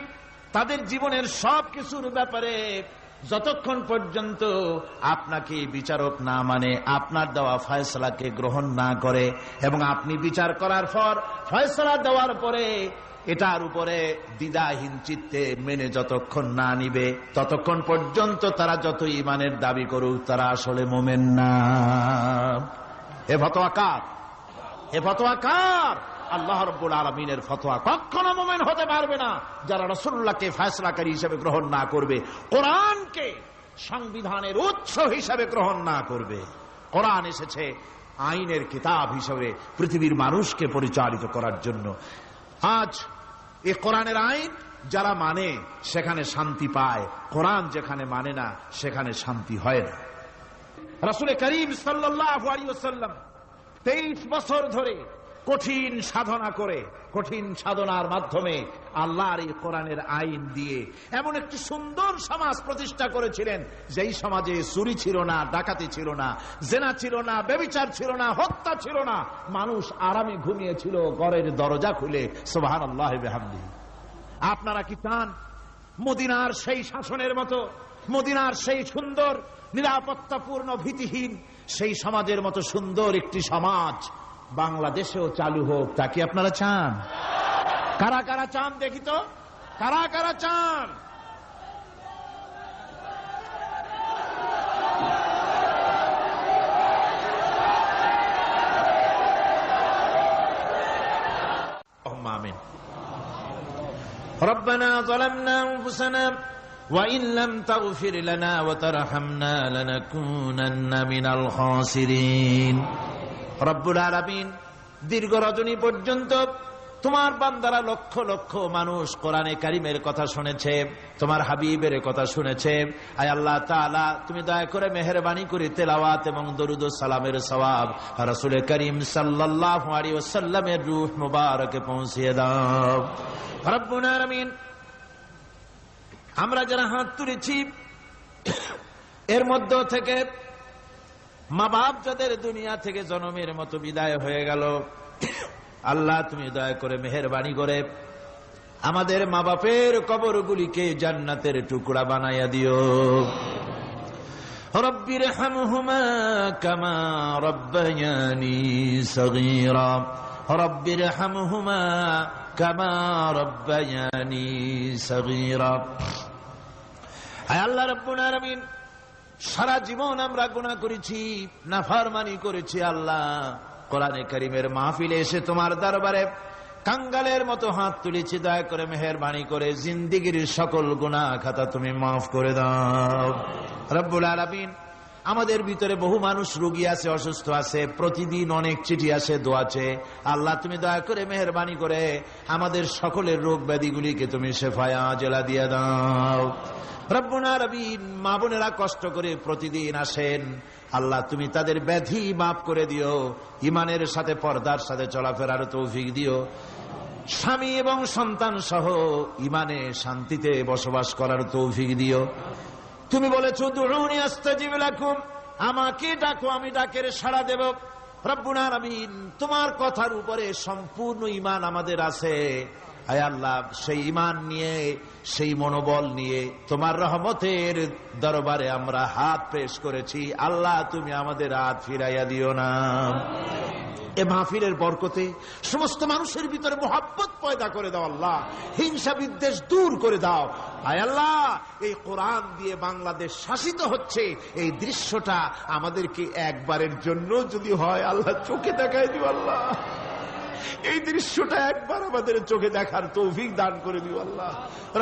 তাদের জীবনের সব কিছুর ব্যাপারে যতক্ষণ পর্যন্ত আপনাকে বিচারক না মানে, আপনার দেওয়া ফয়সালাকে গ্রহণ না করে, এবং আপনি বিচার করার পর ফয়সালা দেওয়ার পরে এটার উপরে দ্বিধাহীন চিত্তে মেনে যতক্ষণ না নিবে, ততক্ষণ পর্যন্ত তারা যত ঈমানের দাবি করুক তারা আসলে মুমিন না। এ ফতোয়া কার? এ ফতোয়া কার? আল্লাহ রাব্বুল আলামিনের ফতোয়া। কখনো মুমিন হতে পারবে না যারা রাসূলুল্লাহকে ফয়সালাকারী হিসেবে গ্রহণ না করবে, কোরআনকে সংবিধানের উৎস হিসেবে গ্রহণ না করবে। কোরআন এসেছে আইনের কিতাব হিসেবে পৃথিবীর মানুষকে পরিচালিত করার জন্য। আজ এই কোরআনের আইন যারা মানে সেখানে শান্তি পায়, কোরআন যেখানে মানে না সেখানে শান্তি হয় না। রাসূল করিম সাল্লাল্লাহু আলাইহি ওয়াসাল্লাম 23 বছর ধরে কঠিন সাধনা করে, কঠিন সাধনার মাধ্যমে আল্লাহর এই কোরআনের আইন দিয়ে এমন একটি সুন্দর সমাজ প্রতিষ্ঠা করেছিলেন, যেই সমাজে চুরি ছিল না, ডাকাতি ছিল না, জেনা ছিল না, ব্যভিচার ছিল না, হত্যা ছিল না, মানুষ আরামে ঘুমিয়েছিল ঘরের দরজা খুলে। সুবহানাল্লাহ বিহামদিহি। আপনারা কি চান মদিনার সেই শাসনের মতো, মদিনার সেই সুন্দর নিরাপত্তাপূর্ণ ভীতিহীন সেই সমাজের মতো সুন্দর একটি সমাজ বাংলাদেশেও চালু হোক? তা কি আপনারা চান? কারা কারা চান দেখি তো, কারা কারা চান? আমিন। ربنا ظلمنا أنفسنا وإن لم تغفر لنا وترحمنا لنكونن من الخاسرين। রব্বুল আলামিন দীর্ঘ রজনী পর্যন্ত তোমার বান্দারা লক্ষ লক্ষ মানুষ কোরআনে কারিমের কথা শুনেছে, তোমার হাবিবের কথা শুনেছে। আয় আল্লাহ তাআলা, তুমি দয়া করে মেহেরবানি করে তেলাওয়াত এবং দরুদ ও সালামের সওয়াব রাসূল করিম সাল্লাল্লাহু আলাইহি ওয়াসাল্লামের রূহ মুবারকে পৌঁছিয়ে দাও। রব্বুল আলামিন, আমরা যারা হাত তুলেছি এর মধ্য থেকে মা বাপ যাদের দুনিয়া থেকে জন্মের মতো বিদায় হয়ে গেল, আল্লাহ তুমি দয়া করে মেহেরবানি করে আমাদের মা বাপের কবরগুলিকে জান্নাতের টুকরা বানাইয়া দিও। রব্বিরহামহুমা কামা রব্বায়ানি সগীরা, রব্বিরহামহুমা কামা রব্বায়ানি সগীরা। আয় আল্লাহ রাব্বুল আলামিন, সারা জীবন আমরা গুনাহ করেছি, নাফরমানি করেছি। আল্লাহ, কোরআনে কারীমের মাহফিলে এসে তোমার দরবারে কাঙ্গালের মতো হাত তুলেছি, দয়া করে মেহেরবানি করে জিন্দেগীর সকল গুনাহ খাতা তুমি মাফ করে দাও। রব্বুল আলামিন, আমাদের ভিতরে বহু মানুষ রোগী আছে, অসুস্থ আছে, প্রতিদিন অনেক চিঠি আসে, দোয়া আছে। আল্লাহ তুমি দয়া করে মেহেরবানি করে আমাদের সকলের রোগ ব্যাধিগুলিকে তুমি শেফায়া জেলা দিয়ে দাও। রব্বুল আলামিন, মা বোনেরা কষ্ট করে প্রতিদিন আসেন, আল্লাহ তুমি তাদের ব্যাধি মাফ করে দিও, ইমানের সাথে পর্দার সাথে চলাফেরার তৌফিক দিও, স্বামী এবং সন্তান সহ ইমানে শান্তিতে বসবাস করার তৌফিক দিও। তুমি বলেছো দুউনি আস্তাজিব লাকুম, আমাকে ডাকো আমি ডাকের সাড়া দেব। রব্বুল আলামিন, তোমার কথার উপরে সম্পূর্ণ ঈমান আমাদের আছে। আয় আল্লাহ, সেই ঈমান নিয়ে, সেই মনোবল নিয়ে তোমার রহমতের দরবারে আমরা হাত পেশ করেছি। আল্লাহ তুমি আমাদের হাত ফিরাইয়া দিও না। এ মাহফিলের বরকতে সমস্ত মানুষের ভিতরে মোহাব্বত পয়দা করে দাও আল্লাহ, হিংসা বিদ্বেষ দূর করে দাও। আয় আল্লাহ, এই কোরআন দিয়ে বাংলাদেশ শাসিত হচ্ছে, এই দৃশ্যটা আমাদেরকে একবারের জন্য যদি হয় আল্লাহ চোখে দেখায় দিও। আল্লাহ, এই দৃশ্যটা একবার আমাদের চোখে দেখার তৌফিক দান করে দিও আল্লাহ।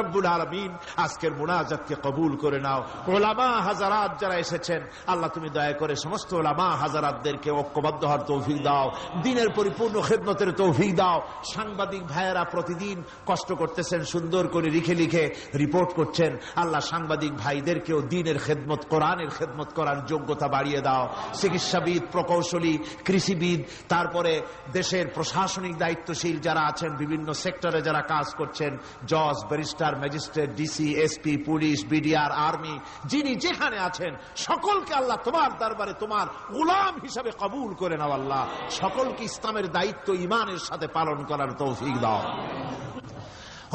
রব্বুল আলামিন, আজকের মুনাজাতকে কবুল করে নাও। উলামা হাজারাত যারা এসেছেন, আল্লাহ তুমি দয়া করে সমস্ত উলামা হাজারাতদেরকে ঐক্যবদ্ধ হওয়ার তৌফিক দাও, দ্বীনের পরিপূর্ণ খেদমতের তৌফিক দাও। সাংবাদিক ভাইয়েরা প্রতিদিন কষ্ট করতেছেন, সুন্দর করে লিখে লিখে রিপোর্ট করছেন। আল্লাহ, সাংবাদিক ভাইদেরকেও দ্বীনের খেদমত, কোরআনের খেদমত করার যোগ্যতা বাড়িয়ে দাও। চিকিৎসাবিদ, প্রকৌশলী, কৃষিবিদ, তারপরে দেশের প্রশাসনিক দায়িত্বশীল যারা আছেন, বিভিন্ন সেক্টরে যারা কাজ করছেন, জজ, barrister, magistrate, DC, SP, police, BDR, army, যিনি যেখানে আছেন সকলকে আল্লাহ তোমার দরবারে তোমার গোলাম হিসাবে কবুল করে নাও। আল্লাহ, সকলকে ইসলামের দায়িত্ব ঈমানের সাথে পালন করার তৌফিক দাও।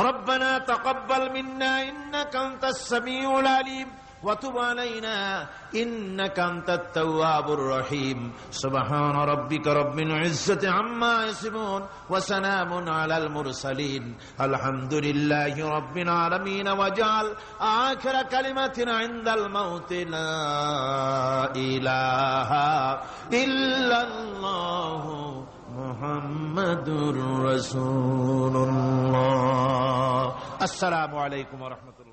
ربنا تقبل منا إنك أنت السميع العليم وتب علينا إنك أنت التواب الرحيم سبحان ربك رب العزة عما يصفون وسلام على المرسلين الحمد لله رب العالمين واجعل آخر كلمة عند الموت لا إله إلا الله محمد رسول الله السلام عليكم ورحمة الله